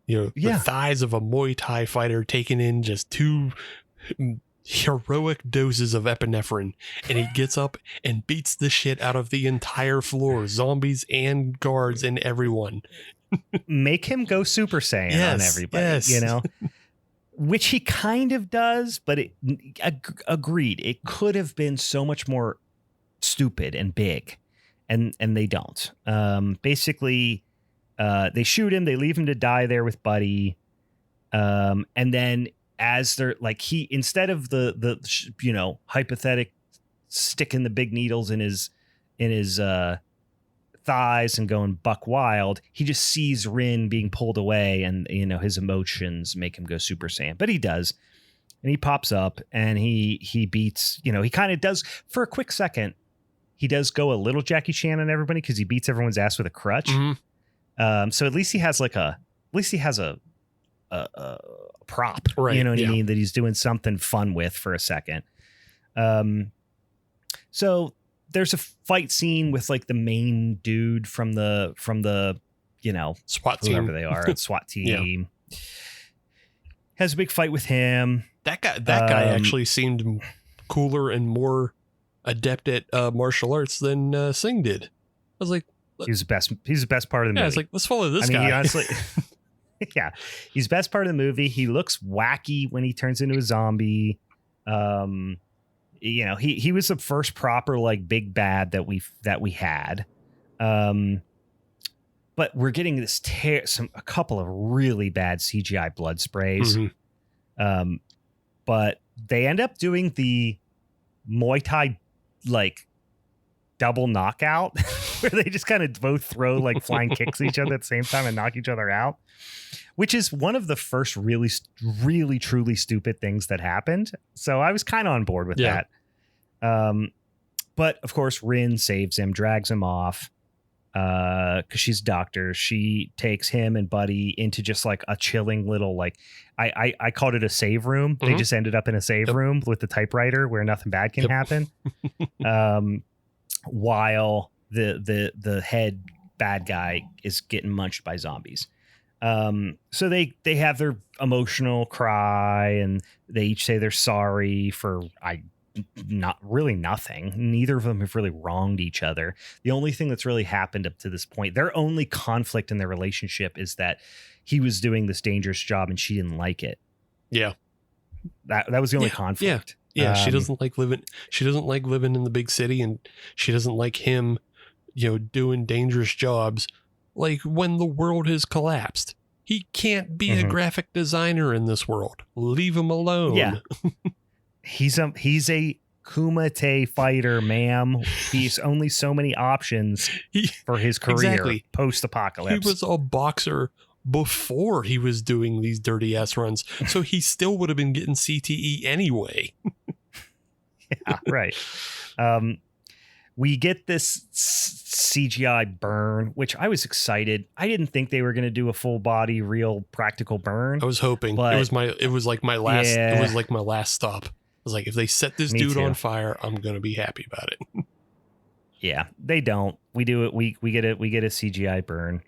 you know, the thighs of a Muay Thai fighter taking in just 2 heroic doses of epinephrine, and he gets up and beats the shit out of the entire floor, zombies and guards and everyone. Make him go Super Saiyan on everybody, you know, which he kind of does, but agreed. It could have been so much more stupid and big. And they don't. Basically, they shoot him. They leave him to die there with Buddy. And then as they're like, he, instead of the you know, hypothetic sticking the big needles in his thighs and going buck wild. He just sees Rin being pulled away, and his emotions make him go Super Saiyan. But he does, and he pops up and he beats. He kind of does for a quick second. He does go a little Jackie Chan on everybody because he beats everyone's ass with a crutch. Mm-hmm. So at least he has a prop, right? You know what I mean? That he's doing something fun with for a second. So there's a fight scene with like the main dude from the SWAT team, whoever they are, SWAT team. Has a big fight with him. That guy actually seemed cooler and more adept at martial arts than Singh did. I was like, he's the best part of the movie. I was like, let's follow this guy. He honestly, yeah, he's best part of the movie. He looks wacky when he turns into a zombie. He was the first proper like big bad that we had. But we're getting this a couple of really bad CGI blood sprays. Mm-hmm. But they end up doing the Muay Thai like double knockout where they just kind of both throw like flying kicks at each other at the same time and knock each other out, which is one of the first really, really, truly stupid things that happened. So I was kind of on board with that. But of course, Rin saves him, drags him off because she's a doctor. She takes him and Buddy into just like a chilling little, like I called it a save room. Mm-hmm. They just ended up in a save room with the typewriter where nothing bad can happen. While the head bad guy is getting munched by zombies. So they have their emotional cry and they each say they're sorry for not really nothing. Neither of them have really wronged each other. The only thing that's really happened up to this point, their only conflict in their relationship is that he was doing this dangerous job and she didn't like it. Yeah. That was the only conflict. Yeah. She doesn't like living in the big city, and she doesn't like him, doing dangerous jobs. Like when the world has collapsed, he can't be a graphic designer in this world. Leave him alone. Yeah. He's a Kumite fighter, ma'am. He's only so many options for his career post-apocalypse. He was a boxer before he was doing these dirty ass runs, so he still would have been getting CTE anyway. Yeah, right. We get this CGI burn, which I was excited. I didn't think they were going to do a full body, real practical burn. I was hoping. It was like my last stop. I was like, if they set this dude on fire, I'm going to be happy about it. Yeah, they don't. We do it. We get a CGI burn.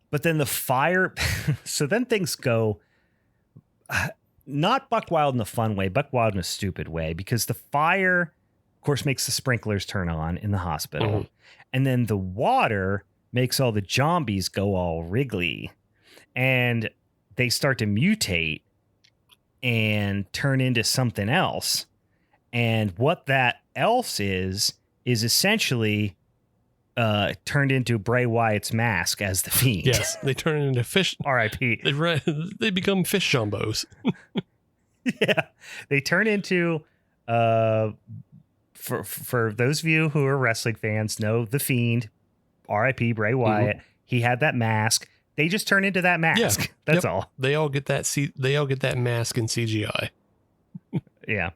But then the fire. So then things go not buck wild in a fun way, buck wild in a stupid way, because the fire, of course, makes the sprinklers turn on in the hospital. Mm-hmm. And then the water makes all the zombies go all wriggly and they start to mutate and turn into something else. And what that else is essentially turned into Bray Wyatt's mask as the Fiend. Yes, they turn into fish. R.I.P. They become fish jumbos. Yeah, they turn into for those of you who are wrestling fans know the Fiend, R.I.P. Bray Wyatt. Mm-hmm. He had that mask. They just turn into that mask. Yeah. That's all. They all get that. They all get that mask in CGI. Yeah,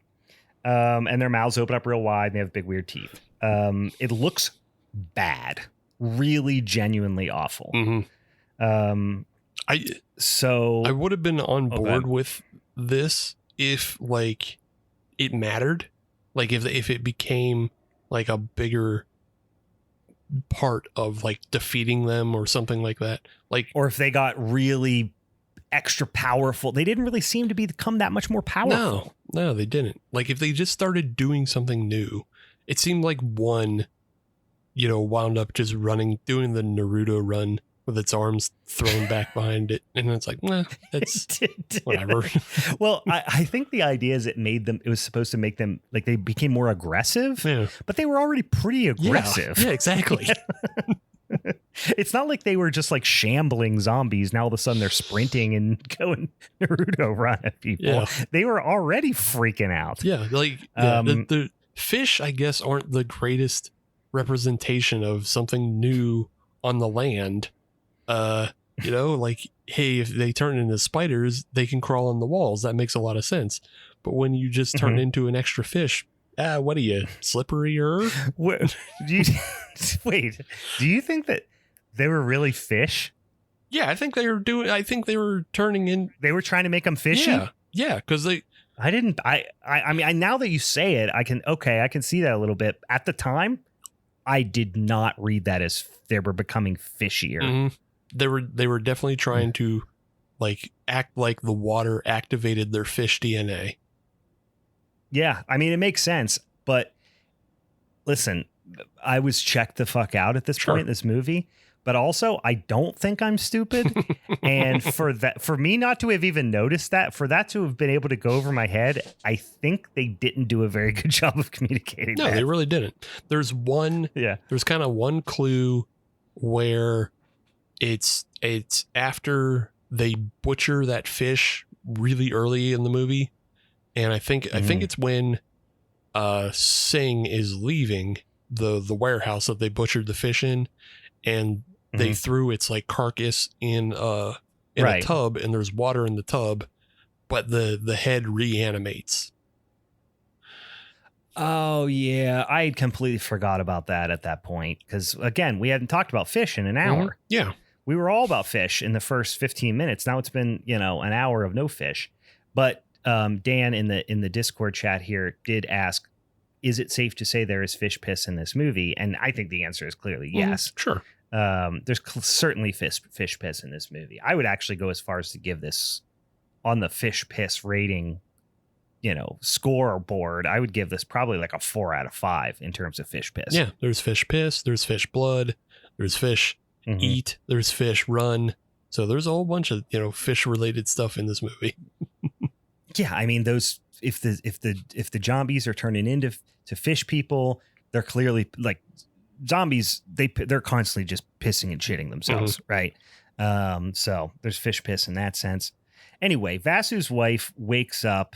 and their mouths open up real wide. And they have big weird teeth. It looks bad, really genuinely awful. Mm-hmm. I would have been on board with this if like it mattered, like if it became like a bigger part of like defeating them or something like that, like, or if they got really extra powerful. They didn't really seem to become that much more powerful. No, they didn't. Like if they just started doing something new, it seemed like one wound up just doing the Naruto run with its arms thrown back behind it. And it's like, that's whatever. Well, I think the idea is it was supposed to make them like they became more aggressive, but they were already pretty aggressive. Yeah, exactly. It's not like they were just like shambling zombies. Now all of a sudden they're sprinting and going Naruto run at people. Yeah. They were already freaking out. Yeah. Like the fish, I guess, aren't the greatest representation of something new on the land. Like, hey, if they turn into spiders, they can crawl on the walls. That makes a lot of sense. But when you just turn into an extra fish, what are you, slipperier? Wait, do you think that they were really fish? Yeah, I think they were turning in. They were trying to make them fishy? Yeah, because they... I mean, now that you say it, I can see that a little bit. At the time, I did not read that as they were becoming fishier. Mm-hmm. They were definitely trying to like act like the water activated their fish DNA. Yeah, I mean, it makes sense. But listen, I was checked the fuck out at this point in this movie. But also, I don't think I'm stupid. And for me not to have even noticed that, for that to have been able to go over my head, I think they didn't do a very good job of communicating that. No, they really didn't. There's kind of one clue where it's after they butcher that fish really early in the movie. And I think it's when Singh is leaving the warehouse that they butchered the fish in, and they threw its like carcass in a tub, and there's water in the tub, but the head reanimates. Oh yeah, I had completely forgot about that at that point, because again, we hadn't talked about fish in an hour. Yeah, we were all about fish in the first 15 minutes. Now it's been an hour of no fish. But Dan in the Discord chat here did ask, is it safe to say there is fish piss in this movie? And I think the answer is clearly yes. Sure. There's certainly fish piss in this movie. I would actually go as far as to give this, on the fish piss rating, scoreboard, I would give this probably like a 4 out of 5 in terms of fish piss. Yeah, there's fish piss, there's fish blood, there's fish eat, there's fish run. So there's a whole bunch of fish related stuff in this movie. Yeah, I mean, those if the zombies are turning into fish people, they're clearly like zombies. They're constantly just pissing and shitting themselves, right? So there's fish piss in that sense. Anyway, Vasu's wife wakes up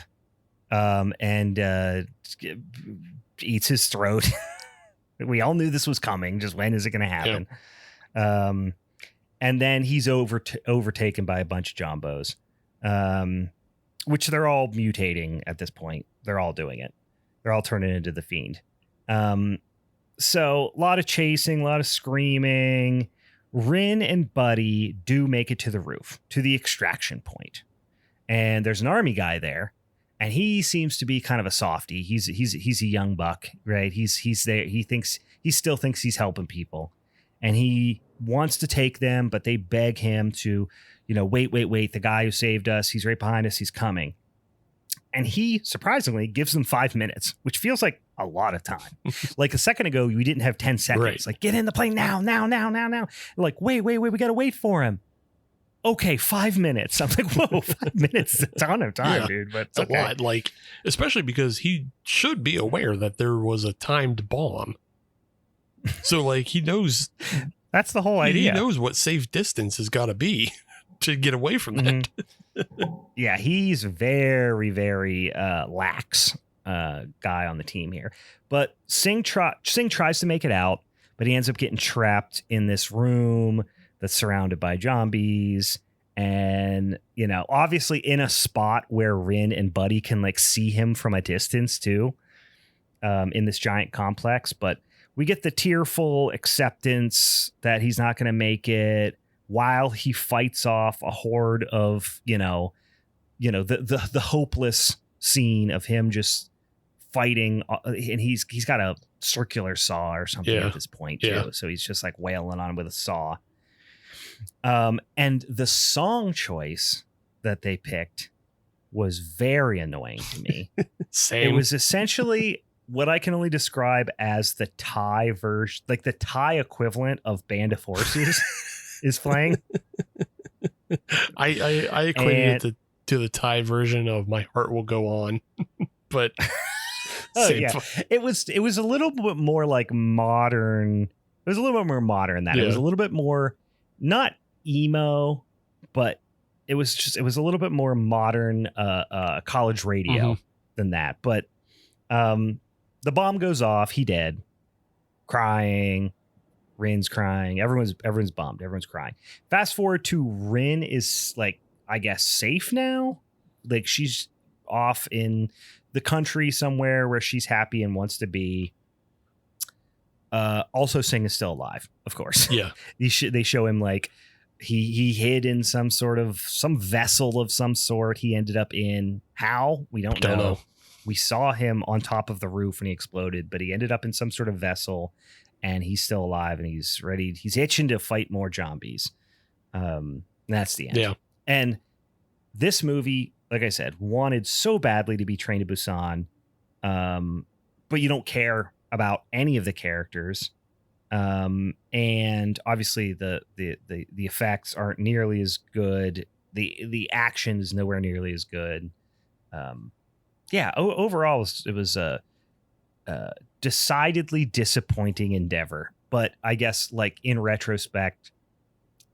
and eats his throat. We all knew this was coming. Just when is it going to happen? Yep. And then he's overtaken by a bunch of Jombos, which they're all mutating at this point. They're all doing it. They're all turning into the fiend. So a lot of chasing, a lot of screaming. Rin and Buddy do make it to the roof, to the extraction point. And there's an army guy there, and he seems to be kind of a softie. He's a young buck, right? He's there. He still thinks he's helping people, and he wants to take them, but they beg him to, wait. The guy who saved us, he's right behind us. He's coming. And he surprisingly gives them 5 minutes, which feels like a lot of time. Like a second ago, we didn't have 10 seconds. Right. Like, get in the plane now. Like, wait, we got to wait for him. Okay, 5 minutes. I'm like, whoa, 5 minutes is a ton of time, dude. But it's a lot. Like, especially because he should be aware that there was a timed bomb. So, like, he knows. That's the whole idea. He knows what safe distance has got to be to get away from that. Yeah, he's very, very lax guy on the team here. But Singh tries to make it out, but he ends up getting trapped in this room that's surrounded by zombies, and obviously in a spot where Rin and Buddy can like see him from a distance too, in this giant complex. But we get the tearful acceptance that he's not going to make it, while he fights off a horde of the hopeless scene of him just fighting, and he's got a circular saw or something at this point too, so he's just like wailing on him with a saw. And the song choice that they picked was very annoying to me. Same. It was essentially what I can only describe as the Thai version, like the Thai equivalent of Band of Horses is playing. I equated it to the Thai version of My Heart Will Go On, but it was a little bit more like modern. It was a little bit more modern than that. It was a little bit more not emo, but it was a little bit more modern college radio than that. But the bomb goes off, he dead. crying. Rin's crying. Everyone's bummed. Everyone's crying. Fast forward to Rin is like, I guess, safe now. Like she's off in the country somewhere where she's happy and wants to be. Also, Singh is still alive, of course. Yeah. They show him like he hid in some vessel of some sort. He ended up in how we don't know. We saw him on top of the roof when he exploded, but he ended up in some sort of vessel. And he's still alive, and he's ready. He's itching to fight more zombies. That's the end. Yeah. And this movie, like I said, wanted so badly to be Train to Busan, but you don't care about any of the characters, and obviously the effects aren't nearly as good. The action is nowhere nearly as good. Overall, it was a decidedly disappointing endeavor, but I guess like in retrospect,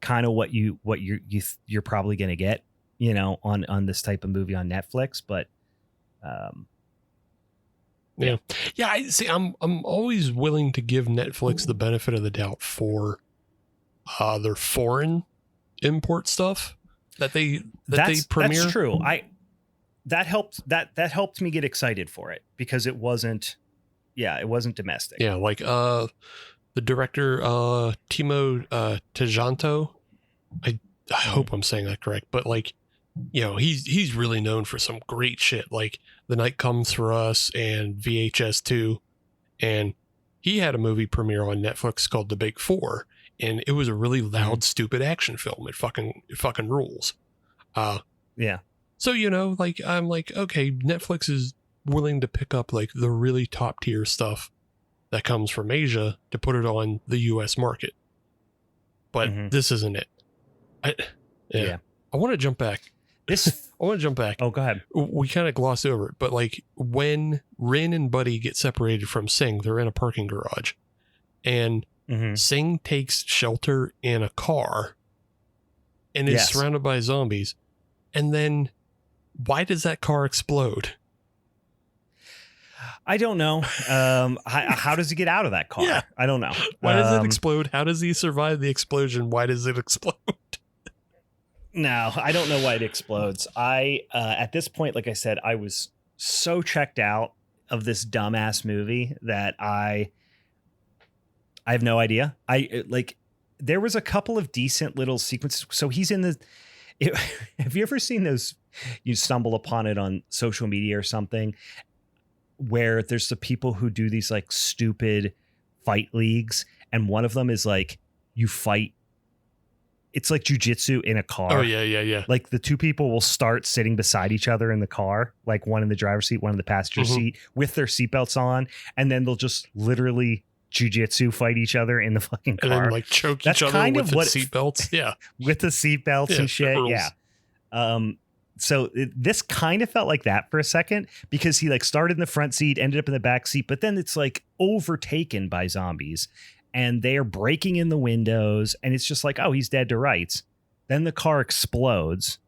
kind of what you're probably going to get, on this type of movie on Netflix. But yeah. I see. I'm always willing to give Netflix the benefit of the doubt for their foreign import stuff that they premiere. That's true. That helped me get excited for it because it wasn't domestic. Yeah, like the director Timo Tejano. I hope I'm saying that correct, but like, he's really known for some great shit like The Night Comes for Us and VHS 2, and he had a movie premiere on Netflix called The Big Four, and it was a really loud, stupid action film. It fucking rules. Yeah. So like I'm like, okay, Netflix is willing to pick up like the really top tier stuff that comes from Asia to put it on the US market. But this isn't it. I want to jump back. Oh, go ahead. We kind of glossed over it, but like when Rin and Buddy get separated from Singh, they're in a parking garage, and Singh takes shelter in a car and is surrounded by zombies. And then why does that car explode? I don't know. How does he get out of that car? Yeah. I don't know. Why does it explode? How does he survive the explosion? Why does it explode? No, I don't know why it explodes. At this point, like I said, I was so checked out of this dumbass movie that I have no idea. There was a couple of decent little sequences. So he's in have you ever seen those? You stumble upon it on social media or something, where there's the people who do these like stupid fight leagues, and one of them is like you fight. It's like jujitsu in a car. Oh yeah. Like the two people will start sitting beside each other in the car, like one in the driver's seat, one in the passenger seat, with their seatbelts on, and then they'll just literally jujitsu fight each other in the fucking car, and then like choke each other with the seatbelts. Yeah, with the seatbelts and shit. Yeah. So this kind of felt like that for a second, because he like started in the front seat, ended up in the back seat, but then it's like overtaken by zombies and they're breaking in the windows, and it's just like, oh, he's dead to rights. Then the car explodes,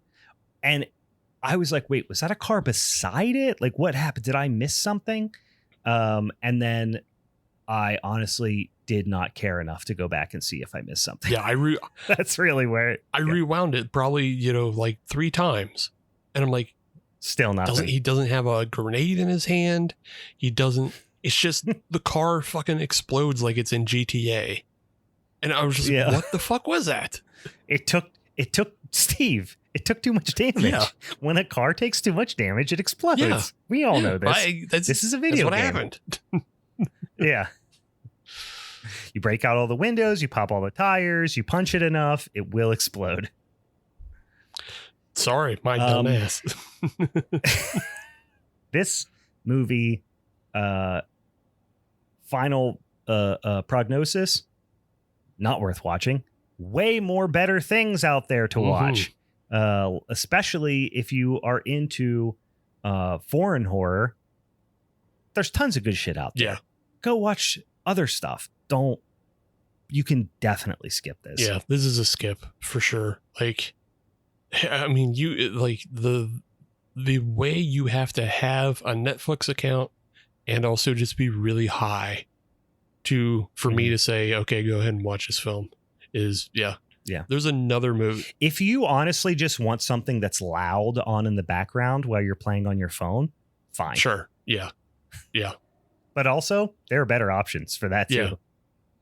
and I was like, wait, was that a car beside it? Like, what happened? Did I miss something? And then I honestly did not care enough to go back and see if I missed something. Yeah, that's really where I rewound it probably, like 3 times. And I'm like, still nothing. He doesn't have a grenade in his hand. He doesn't. It's just the car fucking explodes like it's in GTA. And I was just like, what the fuck was that? It took Steve. It took too much damage. Yeah. When a car takes too much damage, it explodes. Yeah. We all know this. This is a video game. That's what happened. Yeah. You break out all the windows, you pop all the tires, you punch it enough, it will explode. Sorry, my dumb ass. This movie, final prognosis, not worth watching. Way more better things out there to watch, especially if you are into foreign horror. There's tons of good shit out there. Yeah. Go watch other stuff. You can definitely skip this. Yeah, this is a skip for sure. Like, I mean, you like the way you have to have a Netflix account and also just be really high for me to say, okay, go ahead and watch this film is, yeah. There's another movie. If you honestly just want something that's loud on in the background while you're playing on your phone, fine. Sure. Yeah. But also, there are better options for that too.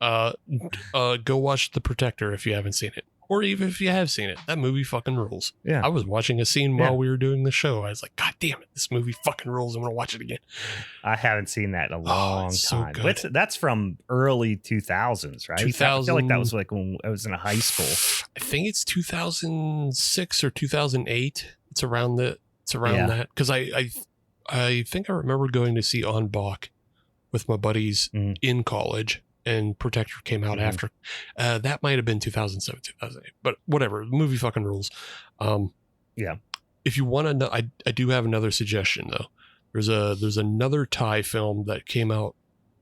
Go watch The Protector if you haven't seen it. Or even if you have seen it, that movie fucking rules. Yeah. I was watching a scene while we were doing the show. I was like, God damn it, this movie fucking rules. I'm going to watch it again. I haven't seen that in a long time. So That's from early 2000s, right? 2000, I feel like that was like when I was in high school. I think it's 2006 or 2008. It's around that. Because I think I remember going to see On Bach with my buddies in college. And Protector came out after. That might have been 2007, 2008. But whatever. The movie fucking rules. If you want to know, I do have another suggestion, though. There's another Thai film that came out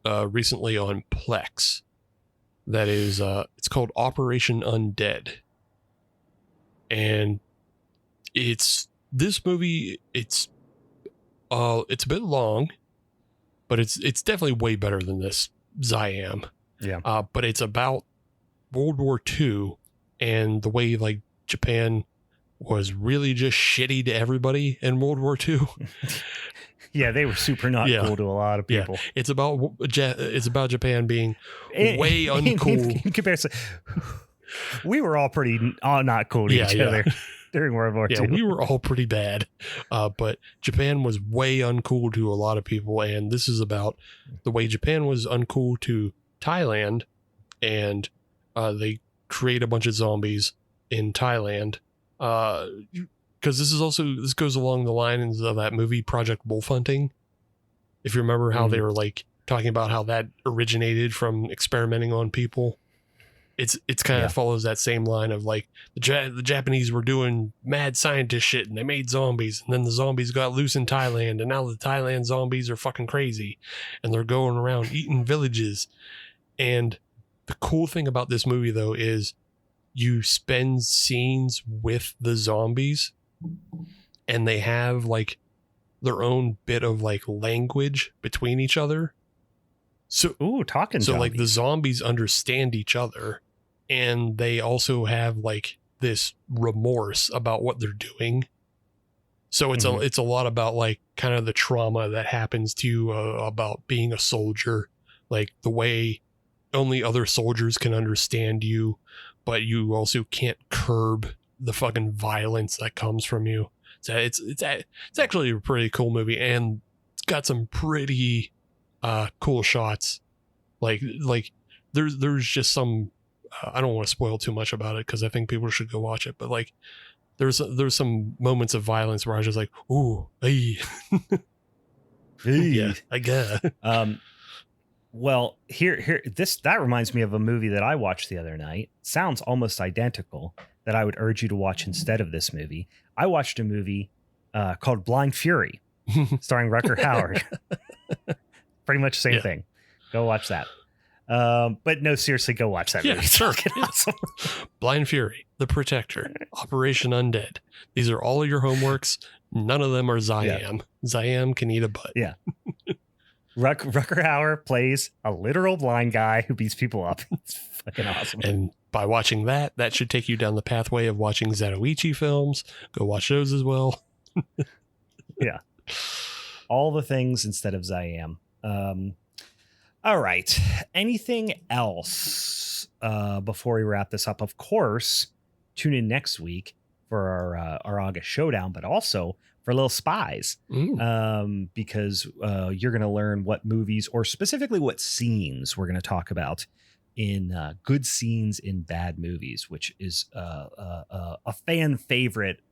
recently on Plex. That is, it's called Operation Undead. And this movie, it's a bit long, but it's definitely way better than this Ziam. But it's about World War II and the way like Japan was really just shitty to everybody in World War II. Yeah, they were super not cool to a lot of people. Yeah. It's about Japan being way uncool. In comparison, we were all pretty not cool to each other during World War II. Yeah, we were all pretty bad. But Japan was way uncool to a lot of people. And this is about the way Japan was uncool to Thailand. And they create a bunch of zombies in Thailand. Because this goes along the lines of that movie Project Wolf Hunting. If you remember how they were like talking about how that originated from experimenting on people. It's kind of follows that same line of like the Japanese were doing mad scientist shit and they made zombies, and then the zombies got loose in Thailand, and now the Thailand zombies are fucking crazy and they're going around eating villages. And the cool thing about this movie though is you spend scenes with the zombies and they have like their own bit of like language between each other. So talking so zombies. Like the zombies understand each other, and they also have like this remorse about what they're doing. So it's it's a lot about like kind of the trauma that happens to you about being a soldier, like the way only other soldiers can understand you, but you also can't curb the fucking violence that comes from you. So it's actually a pretty cool movie, and it's got some pretty cool shots. Like there's just some I don't want to spoil too much about it because I think people should go watch it, but like there's some moments of violence where I was just like, ooh, hey. Yeah, I guess. Well, that reminds me of a movie that I watched the other night. Sounds almost identical, that I would urge you to watch instead of this movie. I watched a movie called Blind Fury, starring Rutger Hauer. Pretty much the same thing. Go watch that. But no, seriously, go watch that movie. Yeah, sure. Awesome. Blind Fury, The Protector, Operation Undead. These are all of your homeworks. None of them are Ziam. Yeah. Ziam can eat a butt. Yeah. Rutger Hauer plays a literal blind guy who beats people up. It's fucking awesome. And by watching that should take you down the pathway of watching Zatoichi films. Go watch those as well. Yeah. All the things instead of Ziam. All right. Anything else before we wrap this up? Of course, tune in next week for our August Showdown, but also for Little Spies, because you're going to learn what movies, or specifically what scenes, we're going to talk about in good scenes in bad movies, which is a fan favorite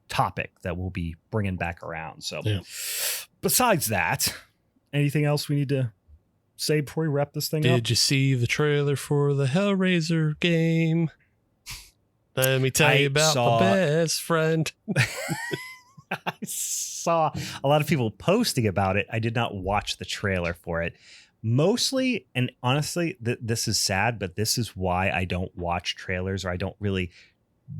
topic that we'll be bringing back around. So besides that, anything else we need to say before we wrap this thing up? Did you see the trailer for the Hellraiser game? Let me tell you about my best friend. I saw a lot of people posting about it. I did not watch the trailer for it. Mostly, and honestly, this is sad, but this is why I don't watch trailers, or I don't really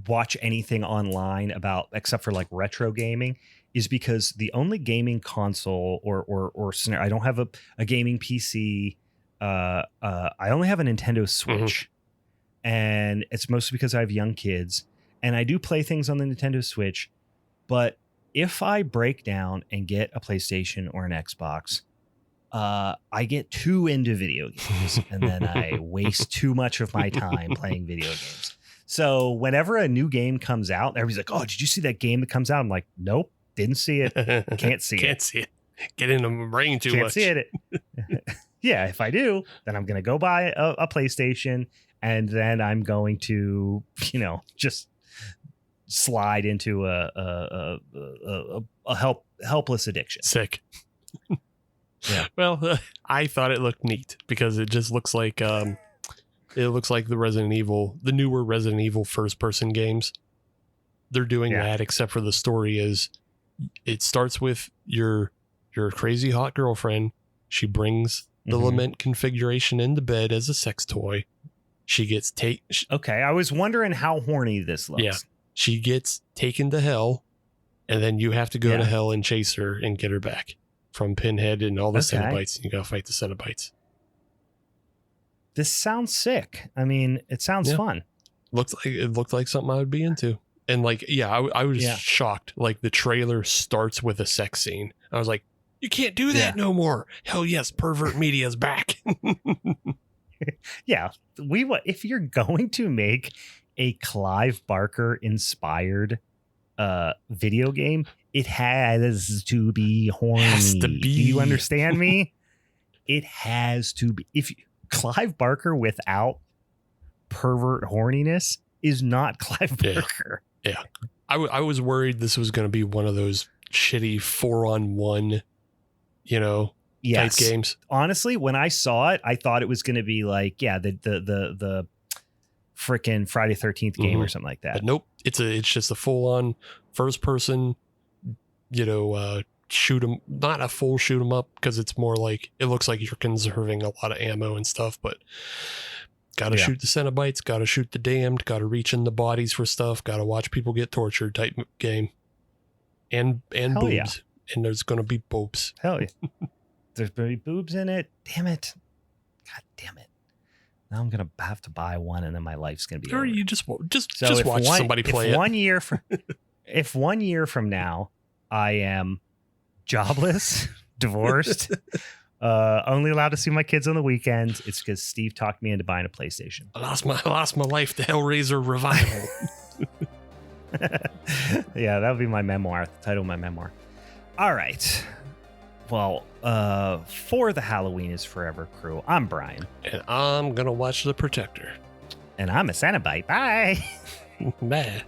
watch anything online except for like retro gaming, is because the only gaming console or scenario, I don't have a gaming PC. I only have a Nintendo Switch, and it's mostly because I have young kids, and I do play things on the Nintendo Switch. But if I break down and get a PlayStation or an Xbox, I get too into video games, and then I waste too much of my time playing video games. So whenever a new game comes out, everybody's like, "Oh, did you see that game that comes out?" I'm like, "Nope, didn't see it. Can't see it. Can't see it. Get in the brain too Can't much. see it." Yeah, if I do, then I'm going to go buy a PlayStation, and then I'm going to, just slide into a helpless addiction. Sick. Yeah. Well, I thought it looked neat because it just looks like the newer Resident Evil first person games. They're doing that, except for the story is it starts with your crazy hot girlfriend. She brings the Lament configuration into bed as a sex toy. She gets okay, I was wondering how horny this looks. Yeah. She gets taken to hell, and then you have to go to hell and chase her and get her back from Pinhead and all the Cenobites. You gotta fight the Cenobites. This sounds sick. I mean, it sounds fun. It looked like something I would be into. And I was shocked. Like the trailer starts with a sex scene. I was like, you can't do that no more. Hell yes, pervert media's back. Yeah, if you're going to make a Clive Barker inspired video game, it has to be horny. Has to be. Do you understand me? It has to be. If Clive Barker without pervert horniness is not Clive Barker. Yeah. I was worried this was going to be one of those shitty 4-on-1, type games. Honestly, when I saw it, I thought it was going to be like, the freaking Friday 13th game or something like that. But nope, it's just a full-on first person, shoot 'em, not a full shoot 'em up, because it's more like it looks like you're conserving a lot of ammo and stuff, but gotta shoot the Cenobites, gotta shoot the damned, gotta reach in the bodies for stuff, gotta watch people get tortured type game. And Hell boobs. Yeah. And there's gonna be boobs. Hell yeah. There's gonna be boobs in it. Damn it. God damn it. Now I'm gonna have to buy one, and then my life's gonna be Or over. you just watch somebody play it. If 1 year from now I am jobless, divorced, only allowed to see my kids on the weekends, it's because Steve talked me into buying a PlayStation. I lost my life to Hellraiser Revival. Yeah, that would be my memoir, the title of my memoir. All right. Well, for the Halloween is Forever crew, I'm Brian. And I'm gonna watch The Protector. And I'm a Cenobite. Bye. Bye.